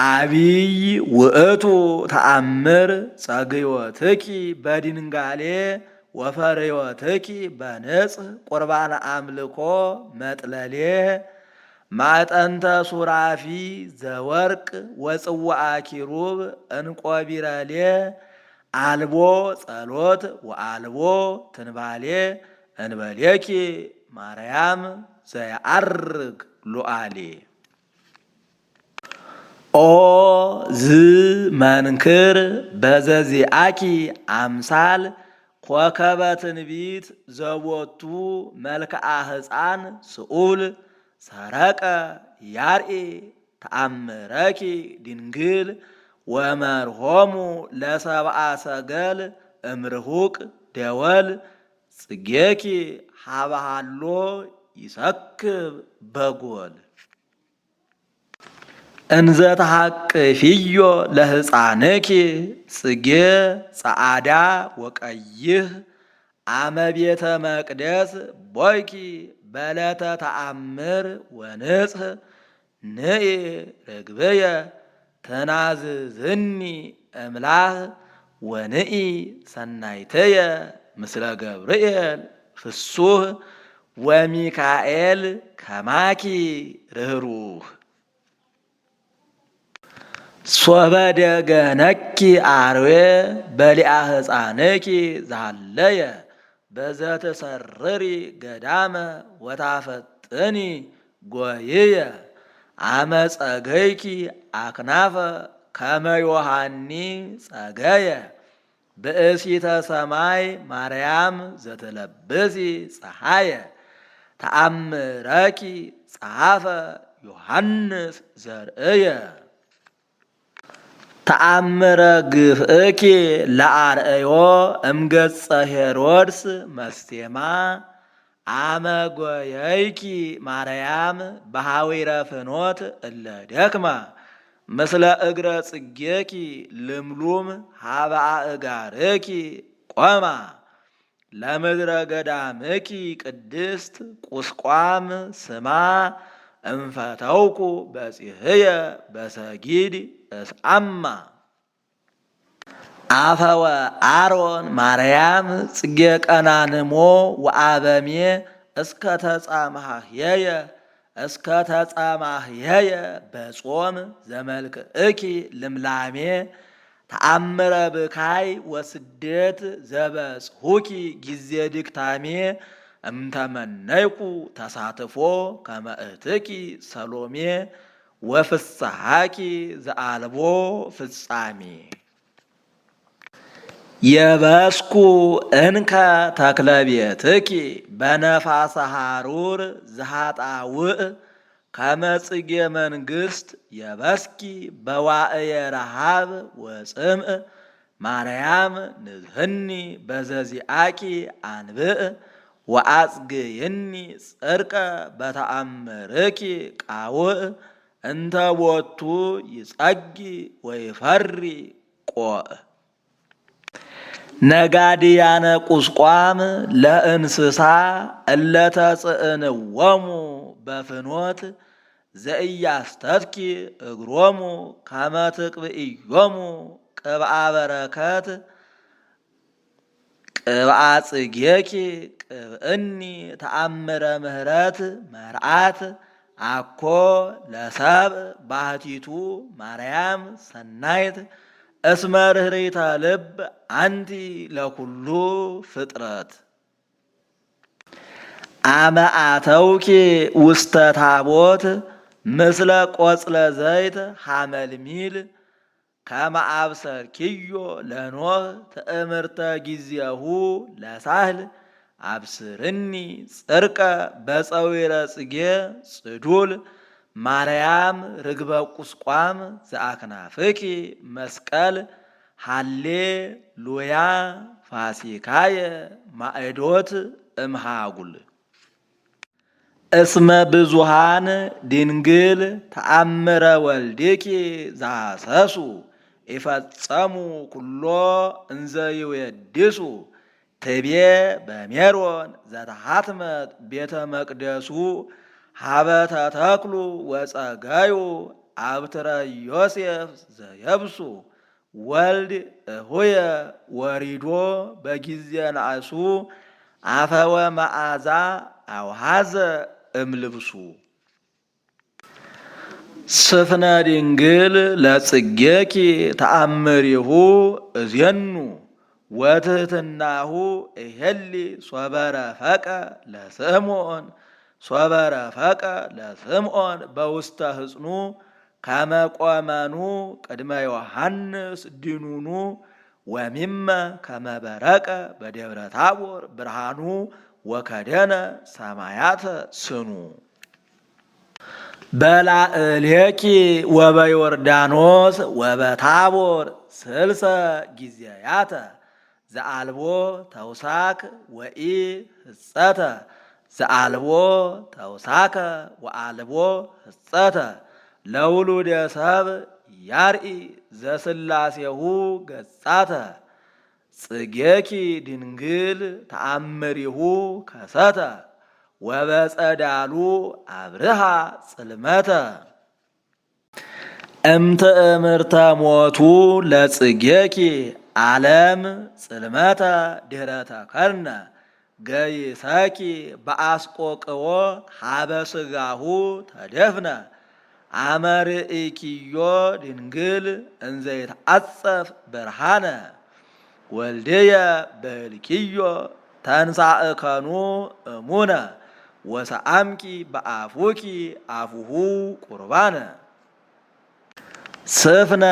Speaker 2: አቢይ ውእቱ ተአምር ጸግዮትኪ በድንጋሌ ወፈርዮትኪ በንጽሕ ቁርባነ አምልኮ መጥለሌ ማዕጠንተ ሱራፊ ዘወርቅ ወጽዋዓ ኪሩብ እንቆ ቢረሌ አልቦ ጸሎት ወአልቦ ትንባሌ እንበሌኪ ማርያም ዘየዐርግ ሉዓሌ። ኦ ዝ መንክር በዘዚአኪ አምሳል ኮከበ ትንቢት ዘቦቱ መልክዓ ሕፃን ስኡል ሰረቀ ያርኢ ተአምረኪ ድንግል ወመርሆሙ ለሰብአ ሰገል እምርሁቅ ደወል ጽጌኪ ሀበሃሎ ይሰክብ በጎል። እንዘ ተሐቅፊዮ ለሕፃንኪ ጽጌ ጸዓዳ ወቀይህ አመ ቤተ መቅደስ ቦይኪ በለተ ተአምር ወንጽሕ ንኢ ርግብየ ተናዝዝኒ እምላህ ወንኢ ሰናይትየ ምስለ ገብርኤል ፍሱህ ወሚካኤል ከማኪ ርኅሩህ። ሶበ ደገነኪ አርዌ በሊአ ሕፃንኪ ዛለየ በዘትሰርሪ ገዳመ ወታፈጥ ትፈጥኒ ጎይየ አመ ጸገይኪ አክናፈ ከመ ዮሐኒ ጸገየ ብእሲተ ሰማይ ማርያም ዘትለብሲ ፀሐየ ተአምረኪ ጸሐፈ ዮሐንስ ዘርእየ ተአምረ ግፍእኪ ለአርእዮ እምገጸ ሄሮድስ መስቴማ አመ ጐየይኪ ማርያም በሐዊረ ፍኖት እለ ደክማ ምስለ እግረ ጽጌኪ ልምሉም ሀበ አእጋርኪ ቆማ ለምድረ ገዳምኪ ቅድስት ቁስቋም ስማ እንፈተውኩ በጺህየ በሰጊድ እስአማ አፈወ አሮን ማርያም ጽጌ ቀናንሞ ወአበሜ እስከ ተጻማህየየ በጾም ዘመልክእኪ ልምላሜ ተአምረ ብካይ ወስደት ዘበጽሑኪ ጊዜ ድክታሜ እምተመነይኩ ተሳትፎ ከመእትኪ ሰሎሜ ወፍስሐኪ ዘአልቦ ፍጻሜ የበስኩ እንከ ተክለ ቤትኪ በነፋሰ ሐሩር ዘኃጣውእ ከመ ጽጌ መንግሥት የበስኪ በዋእየ ረሃብ ወጽምእ ማርያም ንዝህኒ በዘዚአኪ አንብእ ወአጽግይኒ ጽድቀ በተአምርኪ ቃውእ እንተ ቦቱ ይጸጊ ወይፈሪ ቆእ ነጋድያነ ቁስቋም ለእንስሳ እለተጽእንዎሙ በፍኖት ዘኢያስተትኪ እግሮሙ ከመ ትቅብእዮሙ ቅብአ በረከት ቅብአ ጽጌኪ ቅብእኒ ተአምረ ምህረት መርዓት አኮ ለሰብእ ባህቲቱ ማርያም ሰናይት እስመ ርኅሪተ ልብ አንቲ ለኩሉ ፍጥረት አመ አተውኪ ውስተ ታቦት ምስለ ቆጽለ ዘይት ሐመልሚል ከመ አብሰርኪዮ ለኖህ ትእምርተ ጊዜሁ ለሳህል አብስርኒ ጽድቀ በፀዊረ ጽጌ ጽዱል ማርያም ርግበ ቁስቋም ዘአክናፍኪ መስቀል ሃሌ ሉያ ፋሲካየ ማዕዶት እምሃጉል እስመ ብዙሃን ድንግል ተአምረ ወልድኪ ዘሐሰሱ ይፈጸሙ ኩሎ እንዘ ይዌድሱ ትቤ በሜሮን ዘተሃትመት ቤተ መቅደሱ ሀበተ ተክሉ ወጸጋዩ አብትረ ዮሴፍ ዘየብሱ ወልድ እሁየ ወሪዶ በጊዜ ናእሱ አፈወ መዓዛ አውሃዘ እምልብሱ ስፍነ ድንግል ለጽጌኪ ተአምሪሁ እዜኑ ወትህትናሁ እሄሊ ሶበረ ፈቀ ለስምዖን በውስተ ህጽኑ ከመቆመኑ ቅድመ ዮሐንስ ድኑኑ ወሚመ ከመበረቀ በደብረ ታቦር ብርሃኑ ወከደነ ሰማያተ ስኑ በላዕሌኪ ወበዮርዳኖስ ወበታቦር ስልሰ ጊዜያተ ዘአልቦ ተውሳክ ወኢ ህጸተ ዘአልቦ ተውሳከ ወአልቦ ህጸተ ለውሉደ ሰብእ ያርኢ ዘስላሴሁ ገጻተ ጽጌኪ ድንግል ተአምሪሁ ከሰተ ወበጸዳሉ አብርሃ ጽልመተ እምትእምርተ ሞቱ ለጽጌኪ ዓለም ጽልመተ ድኅረ ተከርነ ገይሰኪ በአስቆቅዎ ሀበ ሥጋሁ ተደፍነ አመርኢኪዮ ድንግል እንዘይትዓጸፍ ብርሃነ ወልድየ በልኪዮ ተንሳእከኑ እሙነ ወሰአምኪ በአፉኪ አፉሁ ቁርባነ ስፍነ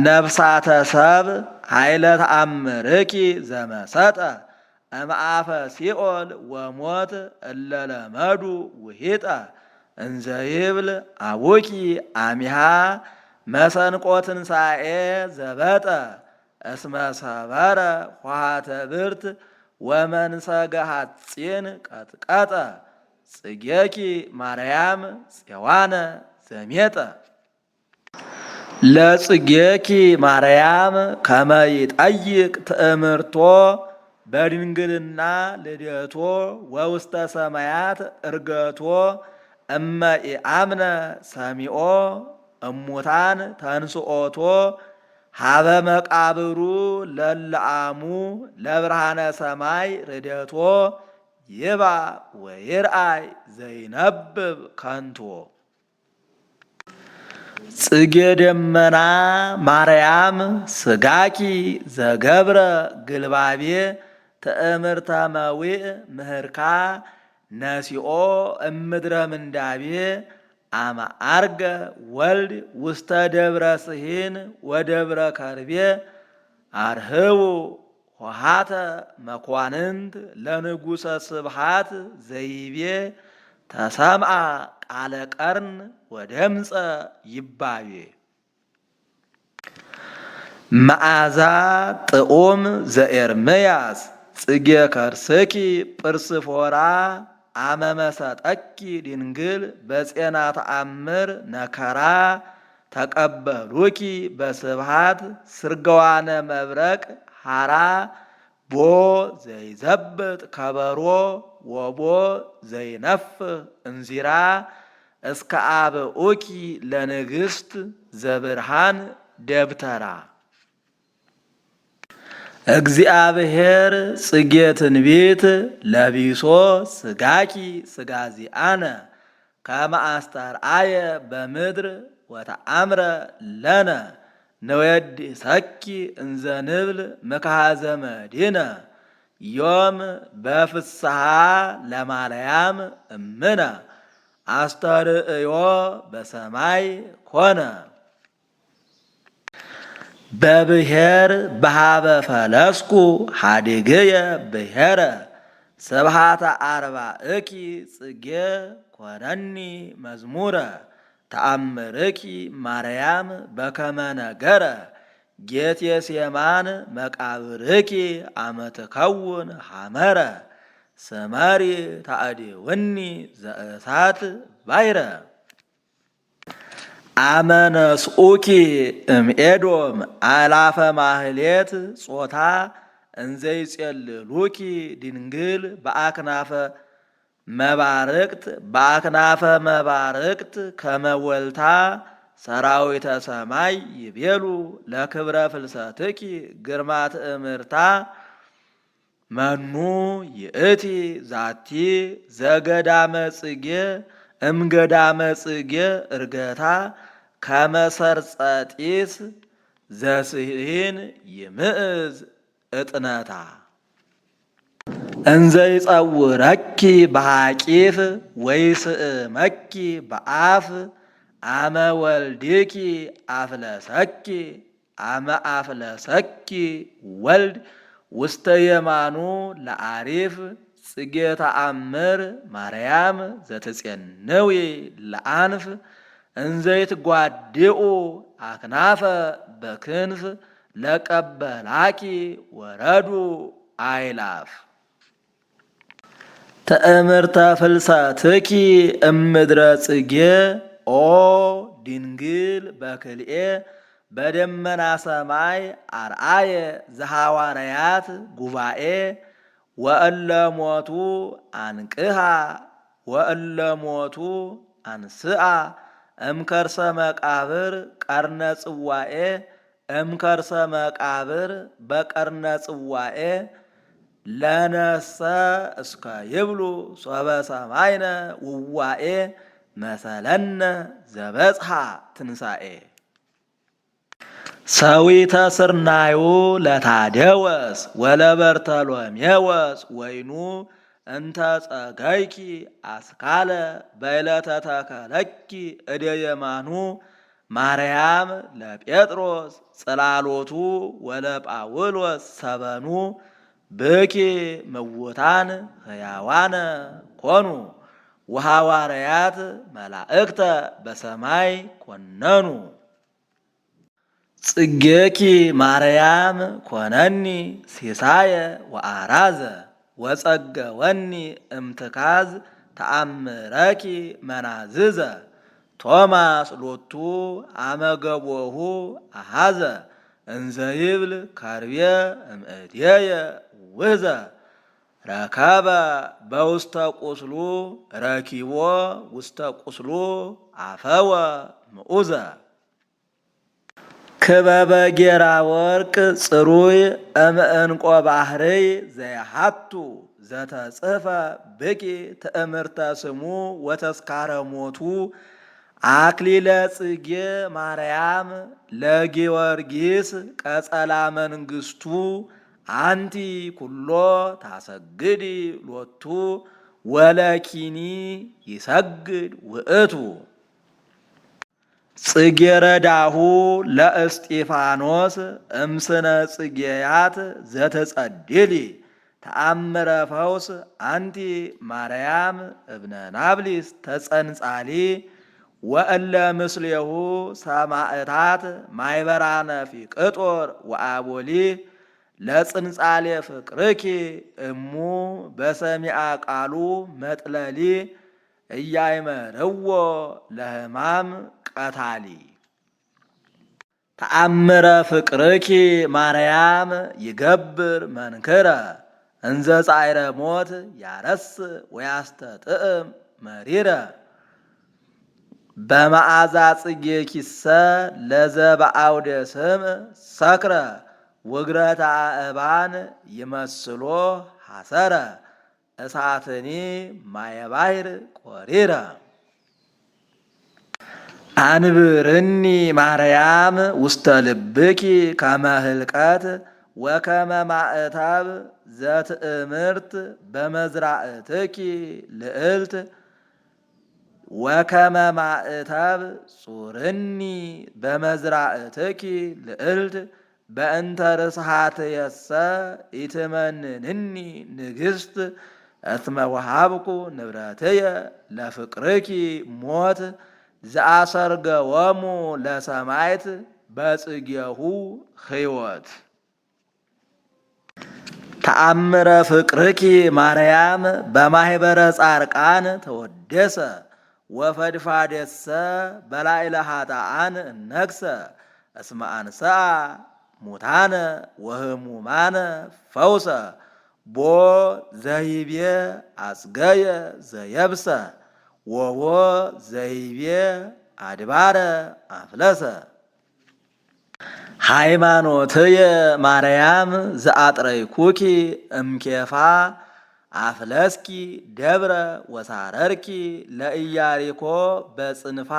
Speaker 2: ነፍሳተ ሰብ ኃይለ ተአምርኪ ዘመሰጠ እምአፈ ሲኦል ወሞት እለለመዱ ውሂጠ እንዘይብል አቡኪ አሚሃ መሰንቆ ትንሣኤ ዘበጠ እስመ ሰበረ ኆኃተ ብርት ወመንሰገ ሐጺን ቀጥቀጠ ጽጌኪ ማርያም ጽዋነ ዘሜጠ ለጽጌኪ ማርያም ከመ ይጠይቅ ትእምርቶ በድንግልና ልደቶ ወውስተ ሰማያት እርገቶ እመ ኢአምነ ሰሚኦ እሙታን ተንስኦቶ ሀበ መቃብሩ ለለአሙ ለብርሃነ ሰማይ ርደቶ ይባ ወይርአይ ዘይነብብ ከንቶ ጽጌ ደመና ማርያም ስጋኪ ዘገብረ ግልባቤ ትእምርተ መዊእ ምህርካ ነሲኦ እምድረ ምንዳቤ አመ አርገ ወልድ ውስተ ደብረ ስሂን ወደብረ ከርቤ አርህቡ ኆኃተ መኳንንት ለንጉሰ ስብሃት ዘይቤ ተሰምአ ቃለ ቀርን ወደምፀ ይባቤ መዓዛ ጥዑም ዘኤርምያስ ጽጌ ከርስኪ ጵርስፎራ አመ መሰጠኪ ድንግል በፄና ተአምር ነከራ ተቀበሉኪ በስብሃት ስርገዋነ መብረቅ ሐራ ቦ ዘይዘብጥ ከበሮ ወቦ ዘይነፍህ እንዚራ እስከ አብኡኪ ለንግሥት ዘብርሃን ደብተራ እግዚአብሔር ጽጌ ትንቢት ለቢሶ ስጋኪ ስጋዚአነ ከመ አስተርአየ በምድር ወተአምረ ለነ ነወድሰኪ እንዘ ንብል ምክሐ ዘመዲነ ዮም በፍስሐ ለማርያም እምነ አስተርእዮ በሰማይ ኮነ በብሔር በሃበ ፈለስኩ ሀዲግየ ብሔረ ስብሃተ አርባእኪ ጽጌ ኮነኒ መዝሙረ ተአምርኪ ማርያም በከመ ነገረ ጌቴሴማን መቃብርኪ አመ ትከውን ሐመረ ስመሪ ታዕዲውኒ ዘእሳት ባይረ አመ ነስኡኪ እምኤዶም አላፈ ማህሌት ጾታ እንዘይጼልሉኪ ድንግል በአክናፈ መባርቅት ከመወልታ ሰራዊተ ሰማይ ይቤሉ ለክብረ ፍልሰትኪ ግርማ ትእምርታ መኑ ይእቲ ዛቲ ዘገዳመ ጽጌ እምገዳመ ጽጌ እርገታ ከመሰርጸጢስ ዘስሂን ይምእዝ እጥነታ እንዘይጸውረኪ በሐቂፍ ወይስእመኪ በአፍ አመ ወልድኪ አፍለሰኪ አመ አፍለሰኪ ወልድ ውስተ የማኑ ለአሪፍ ጽጌ ተአምር ማርያም ዘትጼንዊ ለአንፍ እንዘይትጓድኡ አክናፈ በክንፍ ለቀበላኪ ወረዱ አይላፍ ትእምርተ ፍልሰትኪ እምድረ ጽጌ ኦ ድንግል በክልኤ በደመና ሰማይ አርአየ ዘሐዋርያት ጉባኤ ወእለሞቱ አንቅሃ ወእለሞቱ አንስአ እምከርሰ መቃብር ቀርነ ጽዋኤ እምከርሰ መቃብር በቀርነ ጽዋኤ ለነሰ እስከ ይብሉ ሶበ ሰማይነ ውዋኤ መሰለነ ዘበጽሐ ትንሣኤ ሰዊተ ስርናዩ ለታደወስ ወለበርተሎሜዎስ ወይኑ እንተ ጸገይኪ አስካለ በዕለተ ተከለኪ እደ የማኑ ማርያም ለጴጥሮስ ጽላሎቱ ወለጳውሎስ ሰበኑ ብኪ ምውታን ሕያዋነ ኮኑ ወሐዋርያት መላእክተ በሰማይ ኮነኑ። ጽጌኪ ማርያም ኮነኒ ሲሳየ ወአራዘ ወጸገወኒ እምትካዝ ተአምረኪ መናዝዘ ቶማስ ሎቱ አመገቦሁ አሃዘ እንዘ ይብል ከርቤ እምእድየ ውህዘ ረከበ በውስተ ቁስሉ ረኪቦ ውስተ ቁስሉ አፈወ ምዑዘ ክበበ ጌራ ወርቅ ጽሩይ እምዕንቆ ባህርይ ዘያሃቱ ዘተጽፈ ብቂ ትእምርተ ስሙ ወተስካረ ሞቱ አክሊለ ጽጌ ማርያም ለጊዮርጊስ ቀጸላ መንግስቱ አንቲ ኩሎ ታሰግዲ ሎቱ ወለኪኒ ይሰግድ ውእቱ ጽጌረዳሁ ለእስጢፋኖስ እምስነ ጽጌያት ዘተጸድሊ ተአምረ ፈውስ አንቲ ማርያም እብነ ናብሊስ ተጸንጻሊ ወእለ ምስሌሁ ሰማዕታት ማይበራነ ፊቅጦር ወአቦሊ ለጽንጻሌ ፍቅርኪ እሙ በሰሚአ ቃሉ መጥለሊ እያይመርዎ ለሕማም ቀታሊ ተአምረ ፍቅርኪ ማርያም ይገብር መንክረ እንዘ ጻዕረ ሞት ያረስ ወያስተጥዕም መሪረ በመዓዛ ጽጌኪሰ ለዘበአውደ ስም ሰክረ ውግረተ አእባን ይመስሎ ሐሰረ እሳትኒ ማየባሕር ቆሪረ አንብርኒ ማርያም ውስተ ልብኪ ከመ ህልቀት ወከመ ማእተብ ዘትእምርት በመዝራእትኪ ልዕልት ወከመ ማእተብ ጹርኒ በመዝራእትኪ ልዕልት በእንተ ርስሓትየሰ ኢትመንንኒ ንግሥት እስመ ወሃብኩ ንብረትየ ለፍቅርኪ ሞት ዘአሰርገወሙ ለሰማይት በጽጌሁ ሕይወት ተአምረ ፍቅርኪ ማርያም በማኅበረ ጻርቃን ተወደሰ ወፈድፋደሰ በላዕለ ኃጥኣን እነግሰ እስመ አንሥአ ሙታነ ወህሙማነ ፈውሰ ቦ ዘይቤ አጽገየ ዘየብሰ ወቦ ዘይቤ አድባረ አፍለሰ ሃይማኖትየ ማርያም ዘአጥረይኩኪ እምኬፋ አፍለስኪ ደብረ ወሳረርኪ ለኢያሪኮ በጽንፋ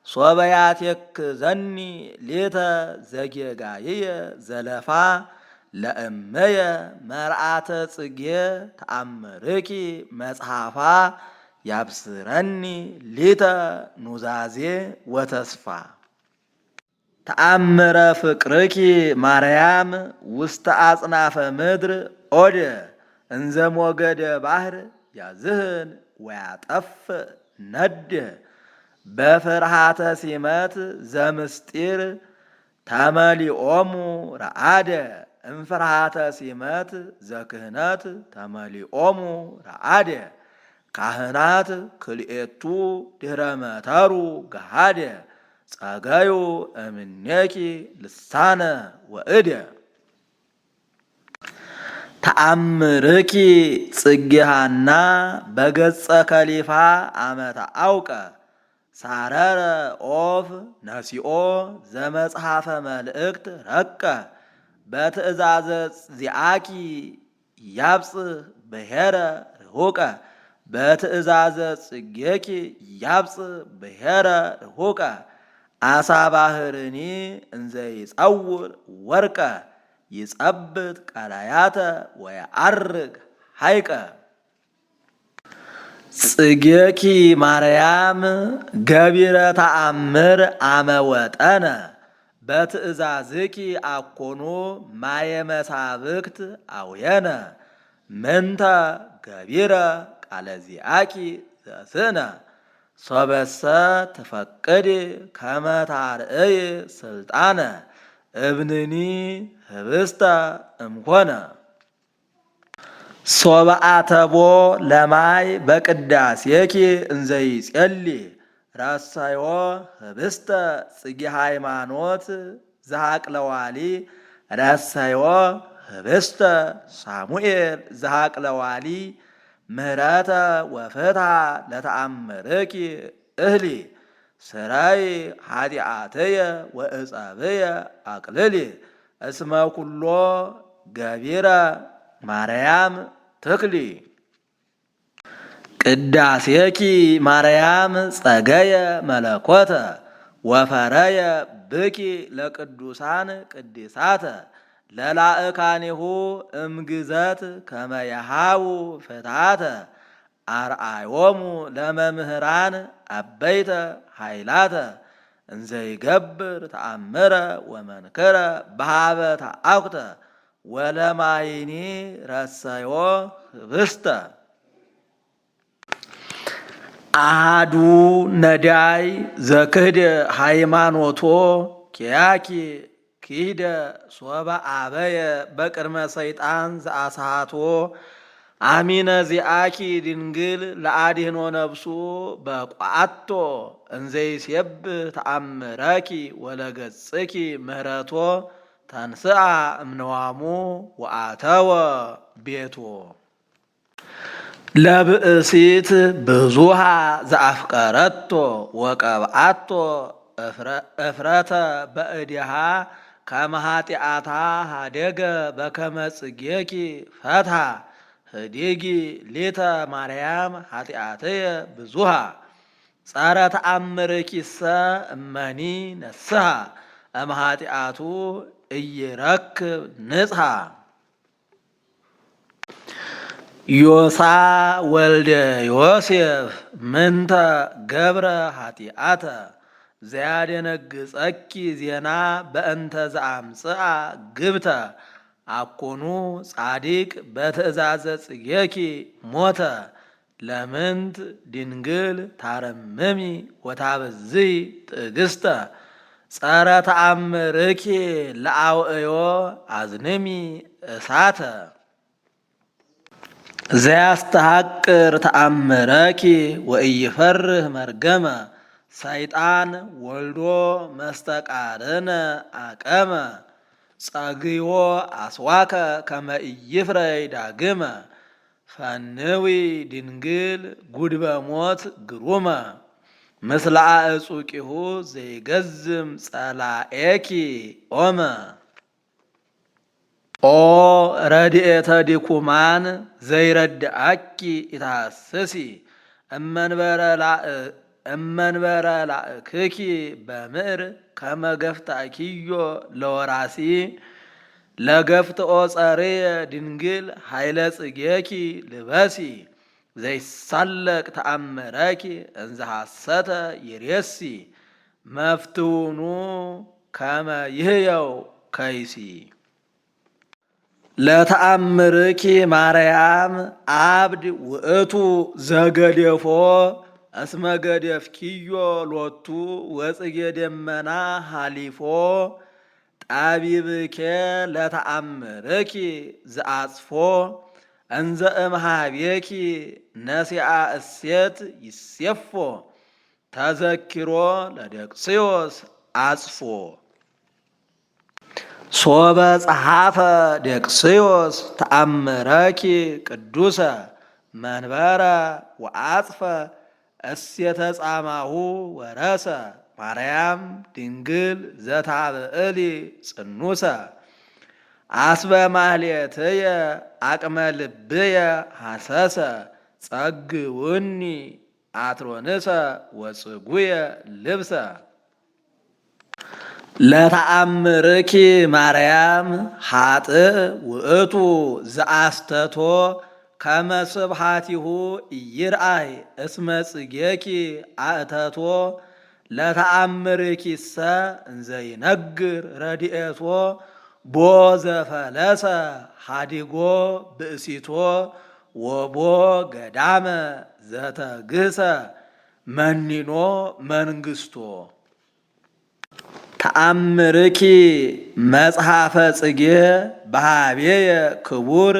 Speaker 2: ሶበያቴክ ዘኒ ሌተ ዘጌጋይየ ዘለፋ ለእመየ መርዓተ ጽጌ ተአምርኪ መጽሐፋ ያብስረኒ ሊተ ኑዛዜ ወተስፋ ተአምረ ፍቅርኪ ማርያም ውስተ አጽናፈ ምድር ኦደ እንዘ ሞገደ ባሕር ያዝህን ወያጠፍ ነድ በፍርሃተ ሲመት ዘምስጢር ተመሊኦሙ ረአደ እምፍርሃተ ሲመት ዘክህነት ተመሊኦሙ ረአደ ካህናት ክልኤቱ ድኅረ መተሩ ገሃደ ጸገዩ እምኔኪ ልሳነ ወእደ ተአምርኪ ጽጌሃና በገጸ ከሊፋ አመተ አውቀ ሳረረ ኦፍ ነሲኦ ዘመጽሐፈ መልእክት ረቀ በትእዛዘ ዚአኪ ያብጽሕ ብሔረ ርሁቀ በትእዛዘ ጽጌኪ ያብጽሕ ብሔረ ርሁቀ አሳ ባሕርኒ እንዘ ይጸውር ወርቀ ይጸብጥ ቀላያተ ወየዐርግ ሐይቀ ጽጌኪ ማርያም ገቢረ ተአምር አመወጠነ በትእዛዝኪ አኮኑ ማየ መሳብክት አውየነ ምንተ ገቢረ ቃለ ዚአኪ ዘስነ ሶበሰ ትፈቅድ ከመ ታርእይ ስልጣነ እብንኒ ህብስተ እምኮነ ሶበአተቦ ለማይ በቅዳሴኪ እንዘይጼሊ ራሳዮ ህብስተ ጽጌ ሃይማኖት ዘሃቅለዋሊ ራሳዮ ህብስተ ሳሙኤል ዘሃቅለዋሊ ምህረተ ወፍትሐ ለተአምርኪ እህሊ ስራይ ኃጢአትየ ወእጸብየ አቅልሊ እስመ ኩሎ ገቢረ ማርያም ትክሊ ቅዳሴኪ ማርያም ጸገየ መለኮተ ወፈረየ ብኪ ለቅዱሳን ቅዲሳተ ለላእካኒሁ እምግዘት ከመየሃው ፍትሐተ አርአዮሙ ለመምህራን አበይተ ኃይላተ እንዘይገብር ተአምረ ወመንክረ በሃበ ተአኩተ ወለማይኒ ረሰዮ ህብስተ አሃዱ ነዳይ ዘክህደ ሃይማኖቶ ኪያኪ ክሂደ ሶበ አበየ በቅድመ ሰይጣን ዘአስሃቶ አሚነ ዚአኪ ድንግል ለአድህኖ ነብሱ በቋአቶ እንዘይሴብህ ተአምረኪ ወለገጽኪ ምህረቶ ተንስአ እምነዋሙ ወአተወ ቤቶ ለብእሲት ብዙሃ ዘአፍቀረቶ ወቀብአቶ እፍረተ በእዲሃ ከመ ኃጢአታ ሀደገ በከመ ጽጌኪ ፈትሐ ህዲጊ ሊተ ማርያም ኃጢአትየ ብዙሃ ጸረ ተአምርኪሰ እመኒ ነስሐ እም ኃጢአቱ እይረክብ ንጽሐ ዮሳ ወልደ ዮሴፍ ምንተ ገብረ ኃጢአተ ዘያደነግጸኪ ዜና በእንተ ዘአምጽአ ግብተ አኮኑ ጻዲቅ በትእዛዘ ጽጌኪ ሞተ ለምንት ድንግል ታረምሚ ወታበዝይ ትዕግስተ ጸረ ተአምርኪ ለአውዕዮ አዝንሚ እሳተ ዘያስተሐቅር ተአምረኪ ወኢይፈርህ መርገመ ሰይጣን ወልዶ መስተቃርነ አቀመ ጸግዮ አስዋከ ከመ ኢይፍረይ ዳግመ ፈንዊ ድንግል ጉድበ ሞት ግሩመ ምስለ አዕጹቂሁ ዘይገዝም ጸላኤኪ ኦመ ኦ ረድኤተ ዲኩማን ዘይረድአኪ ኢታስሲ እመንበረ ላእክኪ በምዕር ከመ ገፍታኪዮ ለወራሲ ለገፍትኦ ጸርየ ድንግል ኃይለ ጽጌኪ ልበሲ ዘይሳለቅ ተአምረኪ እንዘ ሐሰተ ይሬሲ መፍትውኑ ከመ ይህየው ከይሲ ለተአምርኪ ማርያም አብድ ውእቱ ዘገደፎ እስመ ገደፍኪዮ ሎቱ ወጽጌ ደመና ሃሊፎ ጣቢብኬ ለተአምርኪ ዘአጽፎ እንዘ እምሃቤኪ ነሲአ እሴት ይሴፎ ተዘኪሮ ለደቅስዮስ አጽፎ ሶበ ጸሐፈ ደቅስዮስ ተአምረኪ ቅዱሰ መንበረ ወአጽፈ እሴተ ጻማሁ ወረሰ ማርያም ድንግል ዘታብዕሊ ጽኑሰ አስበ ማህሌትየ አቅመ ልብየ ሐሰሰ ጸግውኒ አትሮንሰ ወጽጉየ ልብሰ ለተአምርኪ ማርያም ኃጥእ ውእቱ ዘአስተቶ ከመስብሃቲሁ ይርአይ እስመ ጽጌኪ አእተቶ ለተአምርኪሰ እንዘይነግር ረድኤቶ ቦ ዘፈለሰ ሃዲጎ ብእሲቶ ወቦ ገዳመ ዘተግሰ መኒኖ መንግስቶ። ተአምርኪ መጽሐፈ ጽጌ በሃቤየ ክቡር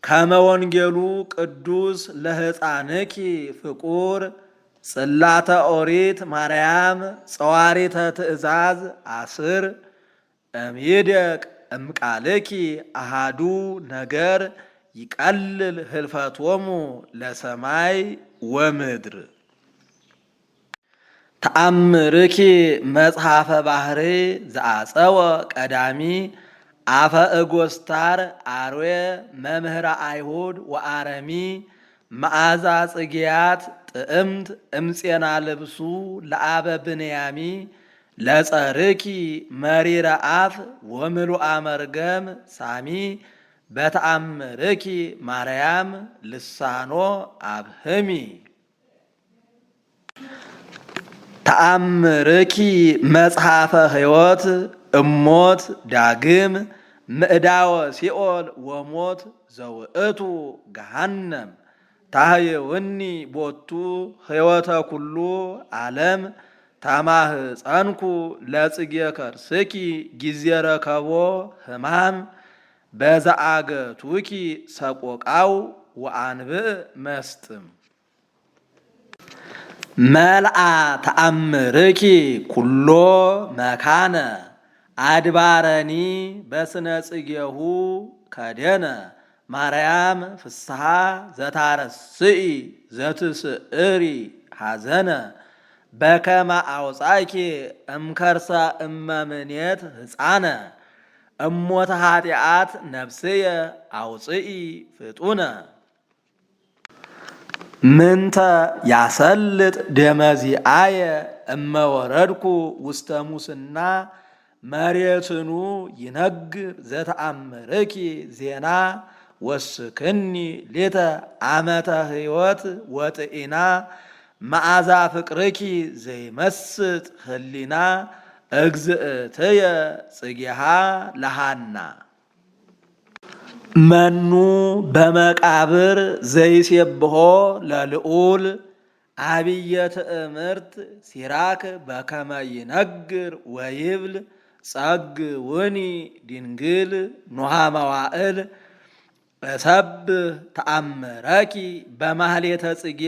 Speaker 2: ከመወንጌሉ ቅዱስ ለሕፃንኪ ፍቁር ጽላተ ኦሪት ማርያም ጸዋሪተ ትእዛዝ አስር እምይደቅ እምቃልኪ አሃዱ ነገር ይቀልል ህልፈቶሙ ለሰማይ ወምድር። ተአምርኪ መጽሐፈ ባህሪ ዘአጸወ ቀዳሚ አፈ እጎስታር አርዌ መምህረ አይሁድ ወአረሚ መዓዛ ጽጌያት ጥዕምት እምፄና ልብሱ ለአበ ብንያሚ ለጸርኪ መሪረ አፍ ወምሉአ መርገም ሳሚ በተአምርኪ ማርያም ልሳኖ አብህሚ። ተአምርኪ መጽሐፈ ሕይወት እሞት ዳግም ምዕዳወ ሲኦል ወሞት ዘውእቱ ገሃነም ታህየውኒ ቦቱ ሕይወተ ኩሉ ዓለም ተማህፀንኩ ለጽጌ ከርስኪ ጊዜ ረከቦ ሕማም በዘአገቱኪ ሰቆቃው ወአንብዕ መስጥም። መልአ ተአምርኪ ኩሎ መካነ አድባረኒ በስነ ጽጌሁ ከደነ ማርያም ፍስሐ ዘታረስኢ ዘትስዕሪ ሐዘነ በከመ አውፃኪ እምከርሰ እመምኔት ሕፃነ እሞተ ኃጢአት ነፍስየ አውፅኢ ፍጡነ። ምንተ ያሰልጥ ደመዚአየ እመወረድኩ ውስተ ሙስና መሬትኑ ይነግር ዘተአምርኪ ዜና ወስክኒ ሌተ ዓመተ ሕይወት ወጥኢና መዓዛ ፍቅርኪ ዘይመስጥ ህሊና እግዝእትየ ጽጌሃ ለሃና። መኑ በመቃብር ዘይሴብሖ ለልዑል አብየ ትእምርት ሲራክ በከመ ይነግር ወይብል ጸግውኒ ድንግል ኖሃ መዋእል እሰብህ ተአምረኪ በማህሌተ ጽጌ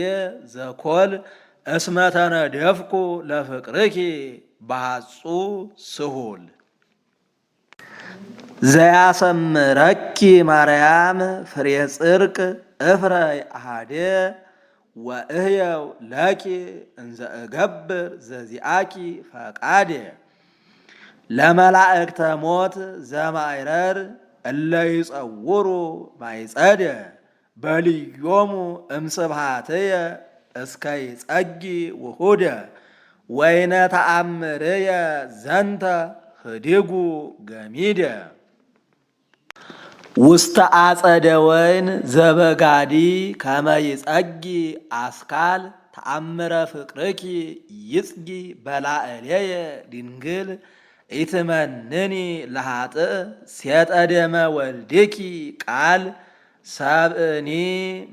Speaker 2: ዘኮል እስመ ተነደፍኩ ለፍቅርኪ በሐጹ ስሁል። ዘያሰምረኪ ማርያም ፍሬ ጽርቅ እፍረ አሃዴ ወእህየው ለኪ እንዘ እገብር ዘዚአኪ ፈቃዴ ለመላእክተ ሞት ዘማይረር እለ ይጸውሩ ማይጸደ በልዮሙ እምስብሃትየ እስከ ይጸጊ ውሁደ ወይነ ተአምርየ ዘንተ ህዲጉ ገሚደ ውስተ አጸደ ወይን ዘበጋዲ ከመ ይጸጊ አስካል ተአምረ ፍቅርኪ ይጽጊ በላዕሌየ ድንግል ኢትመንኒ ለሃጥእ ሴጠ ደመ ወልድኪ ቃል ሰብእኒ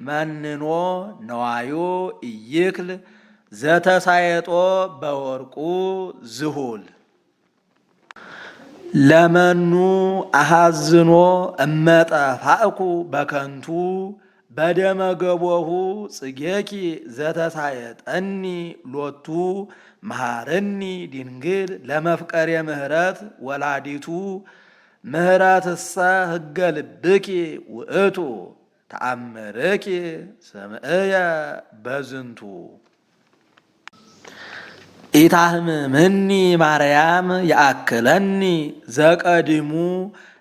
Speaker 2: መንኖ ነዋዩ ኢይክል ዘተሳየጦ በወርቁ ዝሁል። ለመኑ አሃዝኖ እመጠፋእኩ በከንቱ በደመ ገቦሁ ጽጌኪ ዘተሳየጠኒ ሎቱ መሃርኒ ድንግል ለመፍቀሬ ምህረት ወላዲቱ ምህረትሰ ህገ ልብኪ ውእቱ ተአምርኪ ስምዕየ በዝንቱ። ኢታህምምኒ ማርያም ያአክለኒ ዘቀዲሙ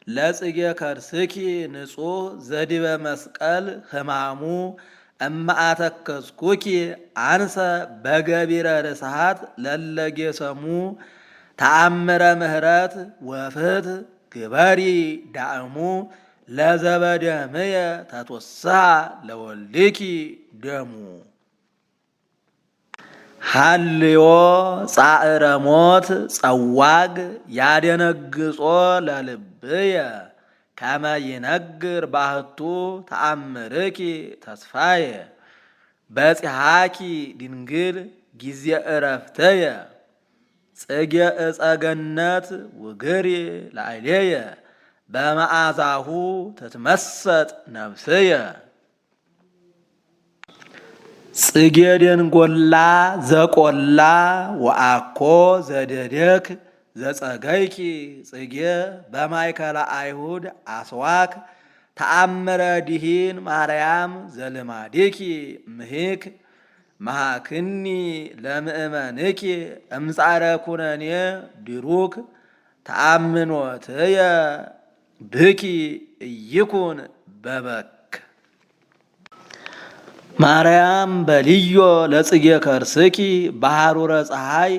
Speaker 2: ለጽጌ ከርስኪ ንጹሕ ዘዲበ መስቀል ህማሙ እማአተከስኩኪ አንሰ በገቢረ ርስሃት ለለጌሰሙ ተአምረ ምህረት ወፍት ግበሪ ዳእሙ ለዘበደምየ ተትወስሃ ለወልድኪ ደሙ ሃልዮ ጻዕረ ሞት ጸዋግ ያደነግጾ ለልብየ ከመ ይነግር ባህቱ ተአምርኪ ተስፋየ በጺሐኪ ድንግል ጊዜ ዕረፍተየ ጽጌ ዕፀ ገነት ውግሪ ላዕሌየ በመዓዛሁ ትትመሰጥ ነፍስየ ጽጌ ደንጎላ ዘቆላ ወአኮ ዘደደክ ዘጸገይኪ ጽጌ በማእከለ አይሁድ አስዋክ ተአምረ ድኂን ማርያም ዘልማዲኪ ምሂክ መሃክኒ ለምእመንኪ እምጻረ ኩነኔ ድሩክ ተአምኖትየ ብኪ ኢይኩን በበክ ማርያም በልዮ ለጽጌ ከርስኪ በሐሩረ ፀሐይ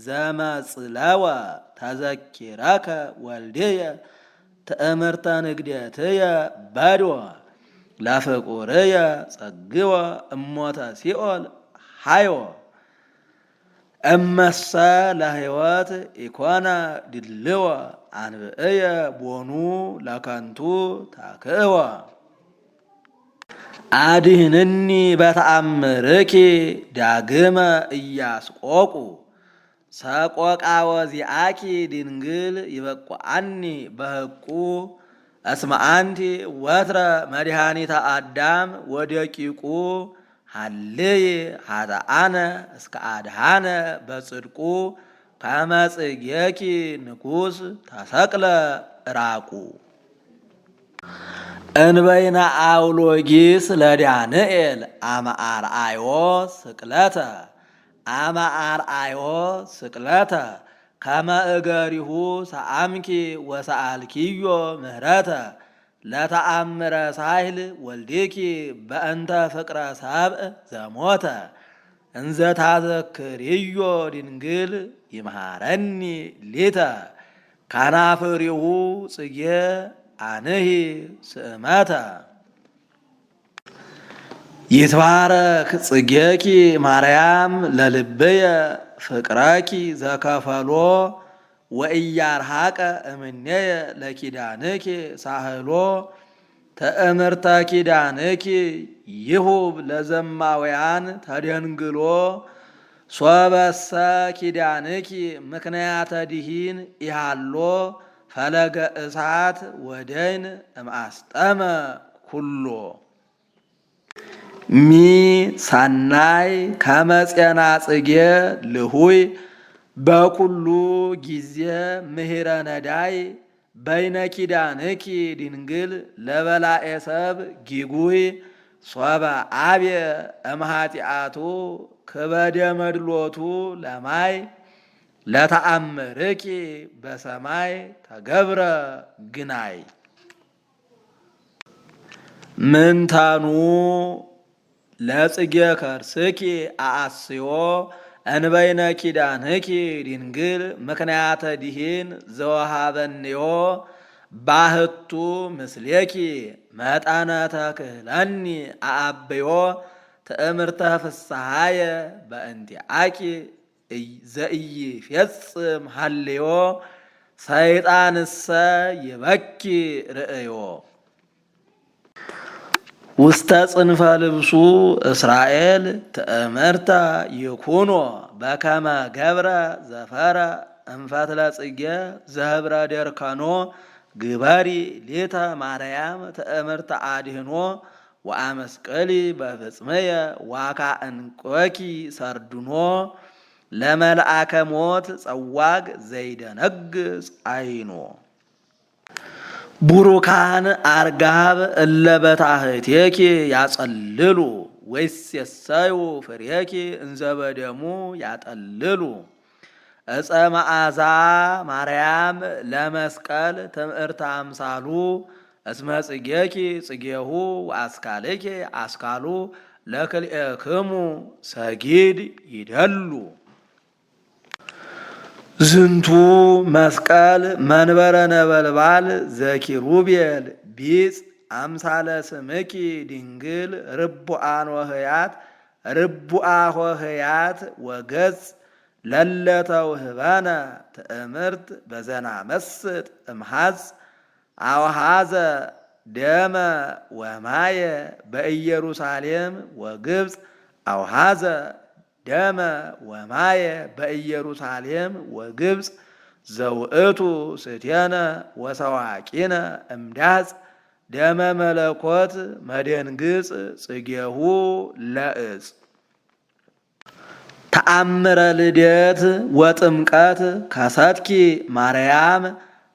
Speaker 2: ዘመጽለወ ተዘኪረከ ወልድየ ትእምርተ ንግደትየ በድወ ለፍቁርየ ጸግወ እሞተ ሲኦል ሃዮ እመሰ ለሕይወት ኢኮነ ድልወ አንብእየ ቦኑ ለከንቱ ታክእወ አድኅንኒ በተአምርኪ ዳግመ ኢያስቆቁ ሰቆቃ ወዚአኪ ድንግል ይበቁአኒ በሕቁ እስመ አንቲ ወትረ መድኃኒተ አዳም ወደቂቁ ሃልይ ኃጥአነ እስከ አድኃነ በጽድቁ ከመ ጽጌኪ ንጉሥ ተሰቅለ ዕራቁ እንበይነ አውሎጊስ ለዳንኤል አመ አርአዮ ስቅለተ ከመ እገሪሁ ሰአምኪ ወሰአልኪዮ ምህረተ ለተአምረ ሳህል ወልድኪ በእንተ ፍቅረ ሰብእ ዘሞተ እንዘ ታዘክርዮ ድንግል ይምሃረኒ ሊተ ከናፍሪሁ ጽጌ አንሂ ስእመተ ይትባረክ ጽጌኪ ማርያም ለልብየ ፍቅረኪ ዘከፈሎ ወኢያርሃቀ እምኔየ ለኪዳንኪ ሳህሎ ተእምርተ ኪዳንኪ ይሁብ ለዘማውያን ተደንግሎ ሶበሰ ኪዳንኪ ምክንያተ ድኂን ኢሃሎ ፈለገ እሳት ወደይን እምአስጠመ ኩሎ ሚ ሳናይ ከመጼና ጽጌ ልሁይ በኩሉ ጊዜ ምህረ ነዳይ በይነ ኪዳንኪ ድንግል ለበላኤ ሰብ ጊጉይ ሶበ አብየ እምኃጢአቱ ክበደ መድሎቱ ለማይ ለተአምርኪ በሰማይ ተገብረ ግናይ ምንተኑ ለጽጌ ከርስኪ አአስዮ እንበይነ ኪዳንኪ ድንግል ምክንያተ ድኂን ዘወሃበንዮ ባህቱ ምስሌኪ መጠነ ተክህለኒ አአብዮ ትእምርተ ፍስሐየ በእንቲአኪ ዘኢይፌጽም ሀልዮ ሰይጣንሰ ይበኪ ርእዮ ውስተ ጽንፈ ልብሱ እስራኤል ትእምርተ ይኩኖ በከመ ገብረ ዘፈረ እንፈትለ ጽጌ ዘህብረ ደርከኖ ግበሪ ሊተ ማርያም ትእምርተ አድኅኖ ወአመስቀሊ በፍጽመየ ዋካ እንቆኪ ሰርድኖ ለመልአከ ሞት ጸዋግ ዘይደነግጽ አይኖ ቡሩካን አርጋብ እለበታህቴኪ ያጸልሉ ወይሴሰዩ ፍሬኪ እንዘበደሙ ያጠልሉ ዕፀ መዓዛ ማርያም ለመስቀል ትምዕርተ አምሳሉ እስመ ጽጌኪ ጽጌሁ ወአስካልኪ አስካሉ ለክልኤክሙ ሰጊድ ይደሉ ዝንቱ መስቀል መንበረ ነበልባል ዘኪሩቤል ቢጽ አምሳለ ስምኪ ድንግል ርቡአ ሆህያት ወገጽ ለለተውህበነ ትእምርት በዘና መስጥ እምሃዝ አውሃዘ ደመ ወማየ በኢየሩሳሌም ወግብፅ አውሃዘ ደመ ወማየ በኢየሩሳሌም ወግብፅ ዘውእቱ ስትየነ ወሰዋቂነ እምዳጽ ደመ መለኮት መደንግጽ ጽጌሁ ለእጽ ተአምረ ልደት ወጥምቀት ከሰትኪ ማርያም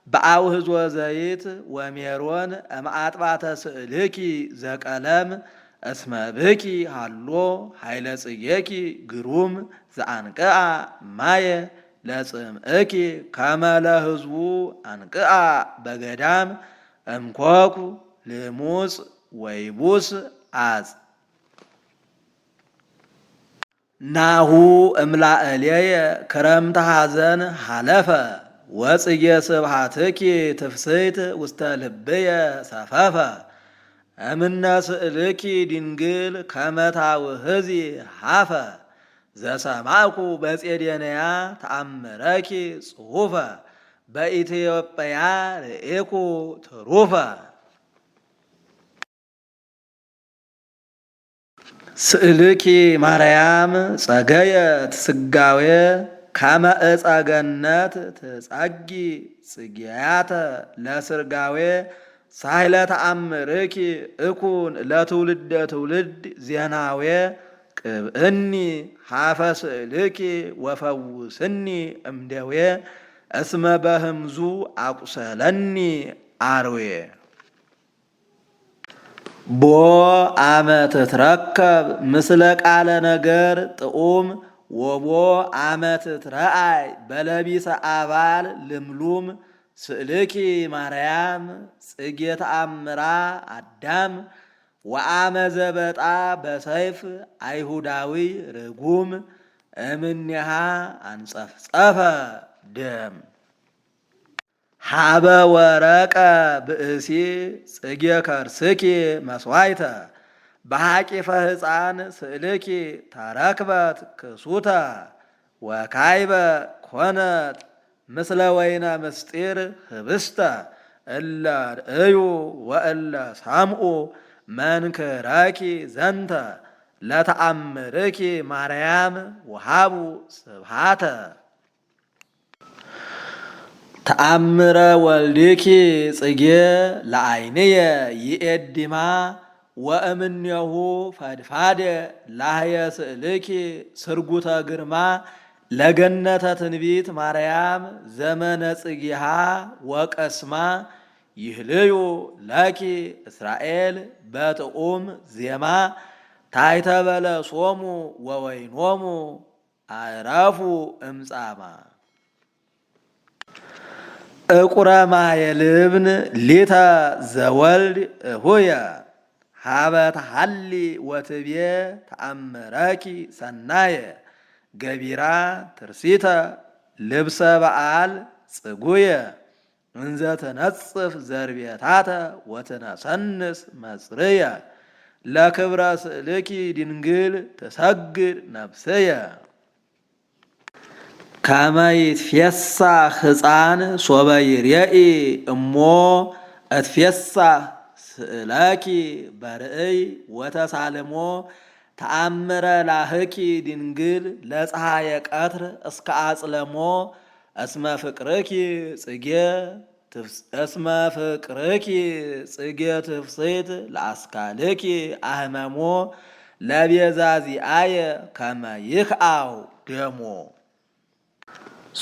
Speaker 2: በአውህዞ ዘይት ወሜሮን እምአጥባተ ስእልኪ ዘቀለም እስመ ብኪ ሃሎ ኃይለ ጽጌኪ ግሩም ዘአንቅአ ማየ ለጽምእኪ ከመ ለሕዝቡ አንቅአ በገዳም እምኮኩ ልሙፅ ወይቡስ አጽ ናሁ እምላእልየ ክረምተ ሐዘን ሃለፈ ወጽጌ ስብሃትኪ ትፍስሕት ውስተ ልብየ ሰፈፈ እምነ ስእልኪ ድንግል ከመ ታውህዚ ሃፈ ዘሰማዕኩ በጼዴንያ ተአምረኪ ጽሑፈ በኢትዮጵያ ርኢኩ ትሩፈ ስእልኪ ማርያም ጸገየት ስጋዌ ከመ ዕፀ ገነት ትጸጊ ጽጌያተ ለስርጋዌ ሳይለ ተአምርኪ እኩን ለትውልደ ትውልድ ዜናዌ ቅብእኒ ሃፈ ስእልኪ ወፈውስኒ እምደዌ እስመ በህምዙ አቁሰለኒ አርዌ ቦ አመ ትትረከብ ምስለ ቃለ ነገር ጥዑም ወቦ አመ ትትረአይ በለቢሰ አባል ልምሉም ስእልኪ ማርያም ጽጌ ተአምራ አዳም ወአመ ዘበጣ በሰይፍ አይሁዳዊ ርጉም እምኔሃ አንጸፍጸፈ ደም ሃበ ወረቀ ብእሲ ጽጌ ከርስኪ መስዋይተ በሐቂፈ ሕፃን ስእልኪ ተረክበት ክሱተ ወካይበ ኮነት ምስለ ወይነ ምስጢር ህብስተ እለ ርእዩ ወእለ ሰምዑ መንክረኪ ዘንተ ለተአምርኪ ማርያም ወሃቡ ስብሃተ ተአምረ ወልድኪ ጽጌ ለዓይንየ ይኤድማ ወእምኔሁ ፈድፋደ ላህየ ስእልኪ ስርጉተ ግርማ ለገነተ ትንቢት ማርያም ዘመነ ጽጌሃ ወቀስማ ይህልዩ ለኪ እስራኤል በጥዑም ዜማ ታይተበለሶሙ ወወይኖሙ አዕረፉ እምጻማ እቁረ ማየ ልብን ሊተ ዘወልድ እሁየ ሃበ ተሐሊ ወትቤ ተአምረኪ ሰናየ ገቢራ ትርሲተ ልብሰ በዓል ጽጉየ እንዘ ትነጽፍ ዘርቤታተ ወትነሰንስ መጽርየ ለክብረ ስእልኪ ድንግል ትሰግድ ነፍስየ ከመ ይትፌሳህ ሕፃን ሶበ ይሬኢ እሞ እትፌሳህ ስእለኪ በርእይ ወተሳልሞ ተአምረ ላህኪ ድንግል ለፀሐየ ቀትር እስከ አጽለሞ እስመ ፍቅርኪ ጽጌ ትፍስሕት ለአስካልኪ አህመሞ ለቤዛዚአየ ከመ ይክአው ደሞ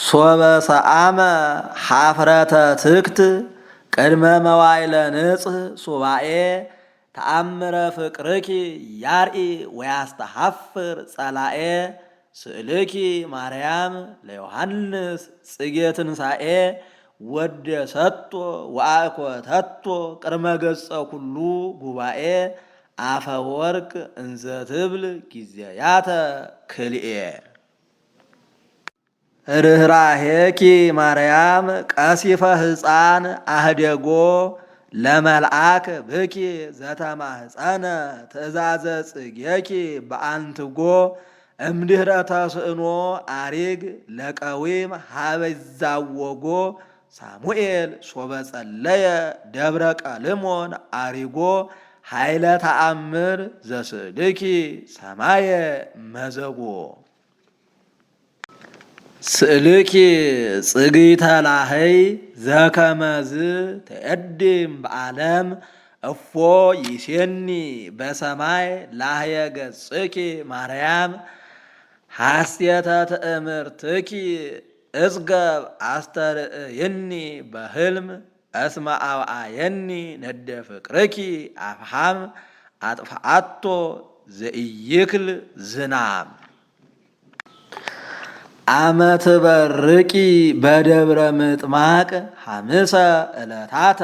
Speaker 2: ሶበ ሰአመ ሐፍረተ ትክት ቅድመ መዋይለ ንጽሕ ሱባኤ ተአምረ ፍቅርኪ ያርኢ ወያስተሐፍር ጸላኤ ስእልኪ ማርያም ለዮሐንስ ጽጌ ትንሣኤ ወደ ሰጥቶ ወአእኮተቶ ቅድመ ገጸ ኩሉ ጉባኤ አፈ ወርቅ እንዘ ትብል ጊዜያተ ክልኤ ርኅራኄኪ ማርያም ቀሲፈ ሕፃን አህደጎ ለመልአክ ብኪ ዘተማህፀነ ትእዛዘ ጽጌኪ በአንትጎ እምድኅረ ተስእኖ አሪግ ለቀዊም ሀበዛወጎ ሳሙኤል ሶበ ጸለየ ደብረ ቀልሞን አሪጎ ኃይለ ተአምር ዘስእልኪ ሰማየ መዘጎ ስእልኪ ጽግይተ ላህይ ዘከመዝ ተቀድም በዓለም እፎ ይሴኒ በሰማይ ላህየ ገጽኪ ማርያም ሐስየተ ትእምርትኪ እጽገብ አስተርእየኒ በህልም እስመ አብአየኒ ነደ ፍቅርኪ አፍሃም አጥፍአቶ ዘኢይክል ዝናም አመት በርቂ በደብረ ምጥማቅ ሐምሰ ዕለታተ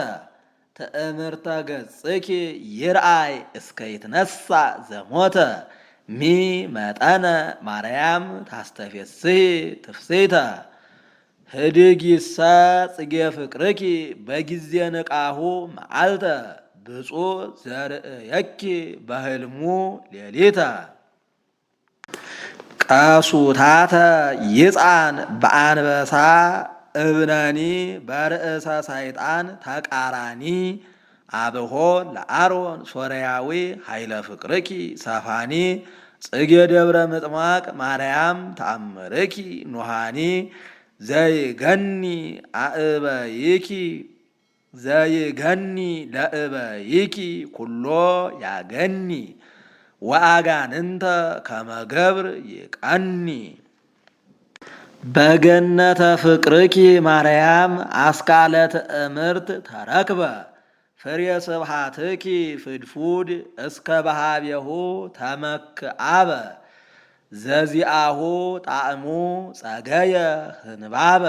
Speaker 2: ትእምርተ ገጽኪ ይርአይ እስከ ይትነሣ ዘሞተ ሚ መጠነ ማርያም ታስተፌስሒ ትፍሥሕተ ህድጊሰ ጽጌ ፍቅርኪ በጊዜ ንቃሁ መዓልተ ብፁዕ ዘርእየኪ በህልሙ ሌሊተ ቀሱታተ ይፃን በአንበሳ እብነኒ በርእሰ ሰይጣን ተቃራኒ አብሆ ለአሮን ሶርያዊ ኃይለ ፍቅርኪ ሰፋኒ ጽጌ ደብረ ምጥማቅ ማርያም ተአምርኪ ኑሃኒ ዘይገኒ አእበይኪ ዘይገኒ ለእበይኪ ኩሎ ያገኒ ወአጋንንተ ከመገብር ይቀኒ በገነተ ፍቅርኪ ማርያም አስካለ ትእምርት ተረክበ ፍሬ ስብሐትኪ ፍድፉድ እስከ በሃቤሁ ተመክአበ ዘዚአሁ ጣዕሙ ጸገየ ህንባበ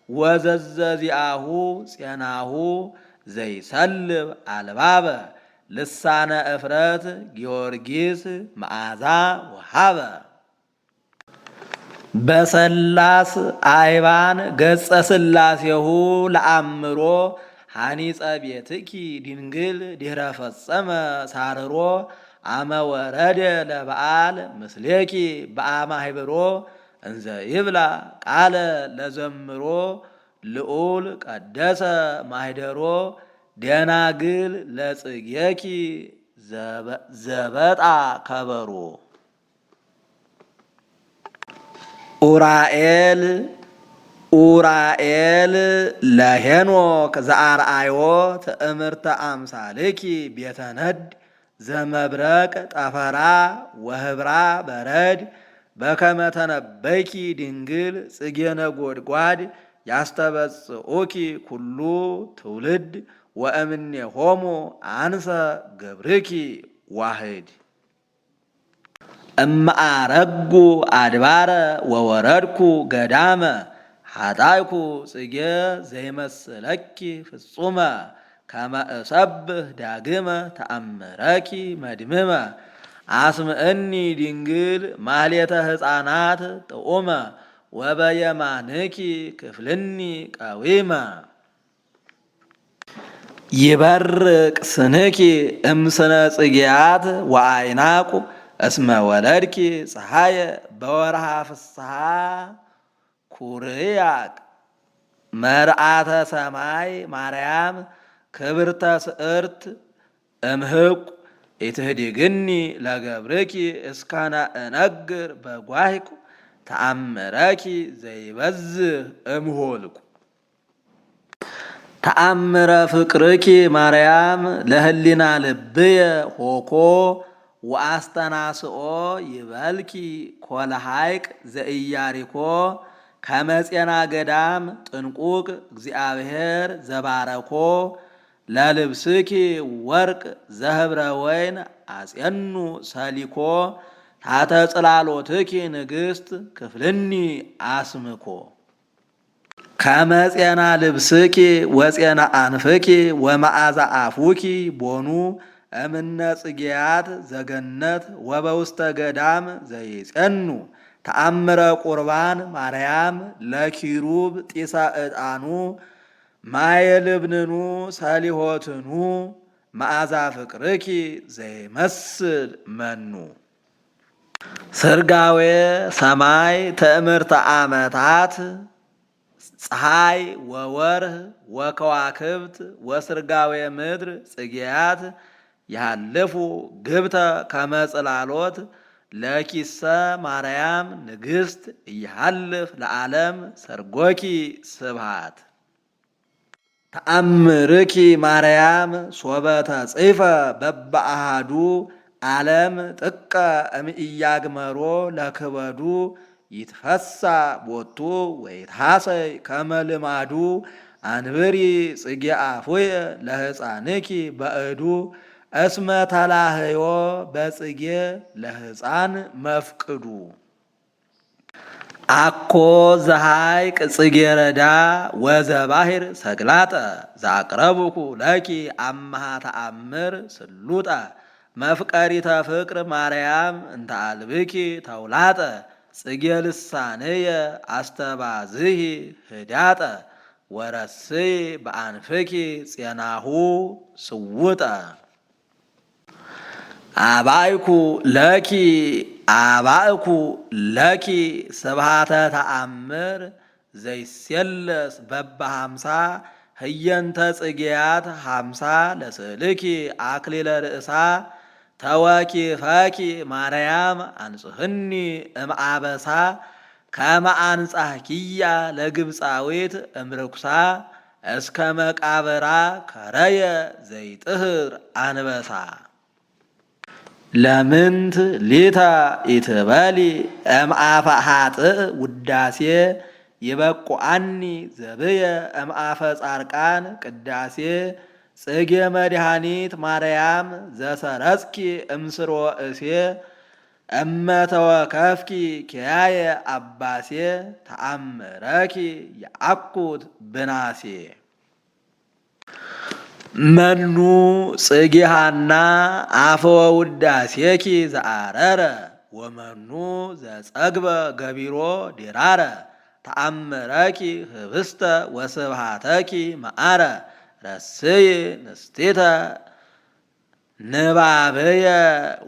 Speaker 2: ወዘዘዚአሁ ፄናሁ ዘይሰልብ አልባበ ልሳነ እፍረት ጊዮርጊስ መዓዛ ወሃበ በሰላስ አይባን ገጸ ሥላሴሁ ለአምሮ ሐኒጸ ቤትኪ ድንግል ድኅረ ፈጸመ ሳርሮ አመ ወረደ ለበዓል ምስሌኪ በአማሂብሮ እንዘ ይብላ ቃለ ለዘምሮ ልዑል ቀደሰ ማሂደሮ ደናግል ለጽጌኪ ዘበጣ ከበሮ ኡራኤል ኡራኤል ለሄኖክ ዘአርአዮ ትእምርተ አምሳልኪ ቤተ ነድ ዘመብረቅ ጠፈራ ወህብራ በረድ በከመ ተነበይኪ ድንግል ጽጌ ነጎድጓድ ያስተበጽኡኪ ኩሉ ትውልድ ወእምኔሆሙ አንሰ ገብርኪ ዋህድ እምአረጉ አድባረ ወወረድኩ ገዳመ ኃጣይኩ ጽጌ ዘይመስለኪ ፍጹመ ከመ እሰብህ ዳግመ ተአምረኪ መድምመ አስምዕኒ ድንግል ማህሌተ ሕፃናት ጥዑመ ወበየማንኪ ክፍልኒ ቀዊመ ይበርቅ ስንኪ እምስነ ጽጌያት ወአይናቁ እስመ ወለድኪ ፀሐየ በወርሃ ፍስሐ ኩርያቅ መርዓተ ሰማይ ማርያም ክብርተ ስዕርት እምህቁ ኢትህዲግኒ ለገብርኪ እስከነ እነግር በጓሂቁ ተአምረኪ ዘይበዝህ እምሆልቁ ተአምረ ፍቅርኪ ማርያም ለህሊና ልብየ ሆኮ ወአስተናስኦ ይበልኪ ኮለ ሐይቅ ዘኢያሪኮ ከመጼና ገዳም ጥንቁቅ እግዚአብሔር ዘባረኮ ለልብስኪ ወርቅ ዘህብረ ወይን አጼኑ ሰሊኮ ታተ ጽላሎትኪ ንግሥት ክፍልኒ አስምኮ ከመጼና ልብስኪ ወጼና አንፍኪ ወመዓዛ አፉኪ ቦኑ እምነ ጽጌያት ዘገነት ወበውስተ ገዳም ዘይጸኑ ተአምረ ቁርባን ማርያም ለኪሩብ ጢሰ ዕጣኑ ማየልብንኑ ሰሊሆትኑ መዓዛ ፍቅርኪ ዘይመስል መኑ ስርጋዌ ሰማይ ትእምርተ ዓመታት ፀሐይ ወወርህ ወከዋክብት ወስርጋዌ ምድር ጽጌያት ያለፉ ግብተ ከመጽላሎት ለኪሰ ማርያም ንግሥት እያሃልፍ ለዓለም ሰርጎኪ ስብሃት ተአምርኪ ማርያም ሶበተ ጽፈ በበአሃዱ ዓለም ጥቀ እምእያግመሮ ለክበዱ ይትፈሳ ቦቱ ወይትሐሰይ ከመልማዱ አንብሪ ጽጌ አፉየ ለሕፃንኪ በእዱ እስመ ተላህዮ በጽጌ ለሕፃን መፍቅዱ አኮ ዘሃይቅ ጽጌ ረዳ ወዘባሂር ሰግላጠ ዘአቅረብኩ ለኪ አምሃ ተአምር ስሉጠ መፍቀሪተ ፍቅር ማርያም እንተ አልብኪ ተውላጠ ጽጌ ልሳንየ አስተባዝሂ ህዳጠ ወረስይ በአንፍኪ ፄናሁ ስውጠ አባይኩ ለኪ ስብሃተ ተአምር ዘይሴለስ በበሃምሳ ህየንተ ጽጌያት ሃምሳ ለስእልኪ አክሊለ ርእሳ ተወኪፈኪ ማርያም አንጽህኒ እምአበሳ ከመ አንጻሕኪያ ለግብፃዊት እምርኩሳ እስከ መቃብራ ከረየ ዘይጥህር አንበሳ ለምንት ሊተ ኢትበሊ እምአፈ ኃጥእ ውዳሴ ይበቁአኒ ዘብየ እምአፈ ጻርቃን ቅዳሴ ጽጌ መድኃኒት ማርያም ዘሰረጽኪ እምስሮ እሴ እመተወከፍኪ ኪያየ አባሴ ተአምረኪ የአኩት ብናሴ መኑ ጽጌሃና አፈወ ውዳሴኪ ዘአረረ ወመኑ ዘጸግበ ገቢሮ ዲራረ ተአምረኪ ህብስተ ወስብሃተኪ መዓረ ረስይ ንስቲተ ንባብየ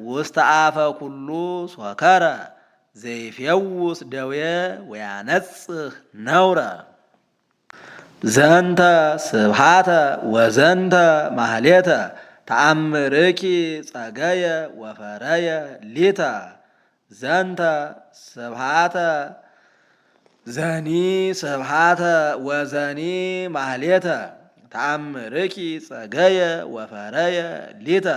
Speaker 2: ውስተ አፈ ኩሉ ሶከረ ዘይፌውስ ደዌ ወያነጽህ ነውረ ዘንተ ስብሃተ ወዘንተ ማህሌተ ተአምርኪ ጸገየ ወፈረየ ሊተ ዘንተ ስብሃተ ዘኒ ስብሃተ ወዘኒ ማህሌተ ተአምርኪ ጸገየ ወፈረየ ሊተ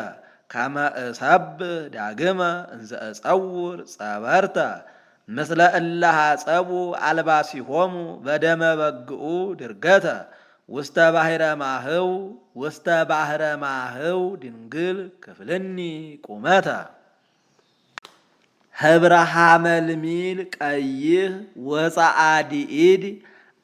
Speaker 2: ከመ እሰብህ ዳግመ እንዘ እጸውር ጸበርተ ምስለ እለ ሐጸቡ አልባሲሆሙ በደመ በግኡ ድርገተ ውስተ ባሕረ ማህው ድንግል ክፍልኒ ቁመተ ህብረ ሐመልሚል ቀይህ ወፀአዲኢድ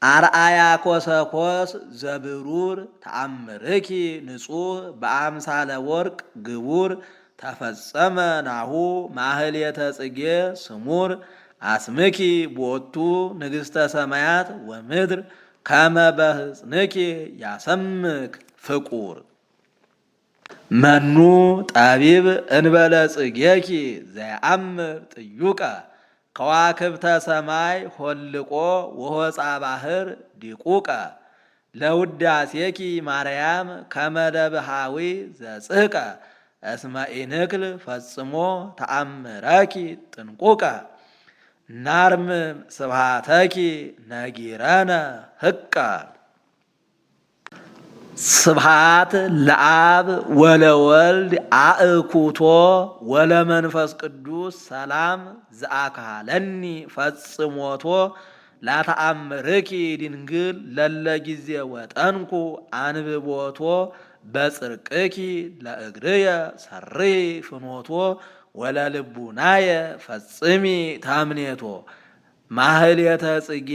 Speaker 2: አርአያ ኮሰኮስ ዘብሩር ተአምርኪ ንጹሕ በአምሳለ ወርቅ ግቡር ተፈጸመ ናሁ ማህሌተ ጽጌ ስሙር አስምኪ ቦቱ ንግሥተ ሰማያት ወምድር ከመ በሕፅንኪ ያሰምክ ፍቁር መኑ ጠቢብ እንበለ ጽጌኪ ዘየአምር ጥዩቀ ከዋክብተ ሰማይ ሆልቆ ወሆፃ ባሕር ዲቁቀ ለውዳሴኪ ማርያም ከመ ለብሃዊ ዘጽሕቀ እስመ ኢንክል ፈጽሞ ተአምረኪ ጥንቁቀ ናርምም ስብሃተኪ ነጊረነ ህቀ ስብሃት ለአብ ወለወልድ አእኩቶ ወለመንፈስ ቅዱስ ሰላም ዘአካለኒ ፈጽሞቶ ላተአምርኪ ድንግል ለለ ጊዜ ወጠንኩ አንብቦቶ በጽርቅኪ ለእግርየ ሰሪ ፍኖቶ ወለልቡናየ ፈጽሚ ታምኔቶ ማህሌተ ጽጌ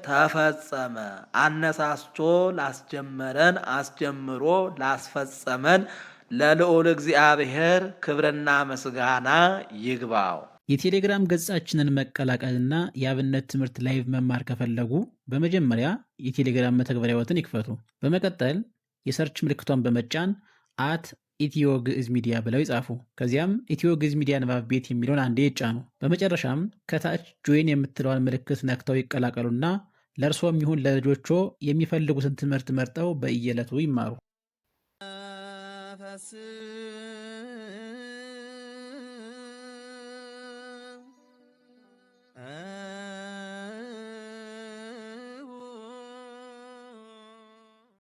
Speaker 2: ተፈጸመ። አነሳስቶ ላስጀመረን አስጀምሮ ላስፈጸመን ለልዑል እግዚአብሔር ክብርና ምስጋና ይግባው።
Speaker 1: የቴሌግራም ገጻችንን መቀላቀልና የአብነት ትምህርት ላይቭ መማር ከፈለጉ በመጀመሪያ የቴሌግራም መተግበሪያዎትን ይክፈቱ። በመቀጠል የሰርች ምልክቷን በመጫን ኢትዮ ግዕዝ ሚዲያ ብለው ይጻፉ። ከዚያም ኢትዮ ግዕዝ ሚዲያ ንባብ ቤት የሚለውን አንዴ ይጫኑ። በመጨረሻም ከታች ጆይን የምትለዋን ምልክት ነክተው ይቀላቀሉና ለእርሶም ይሁን ለልጆቹ የሚፈልጉትን ትምህርት መርጠው በየዕለቱ ይማሩ።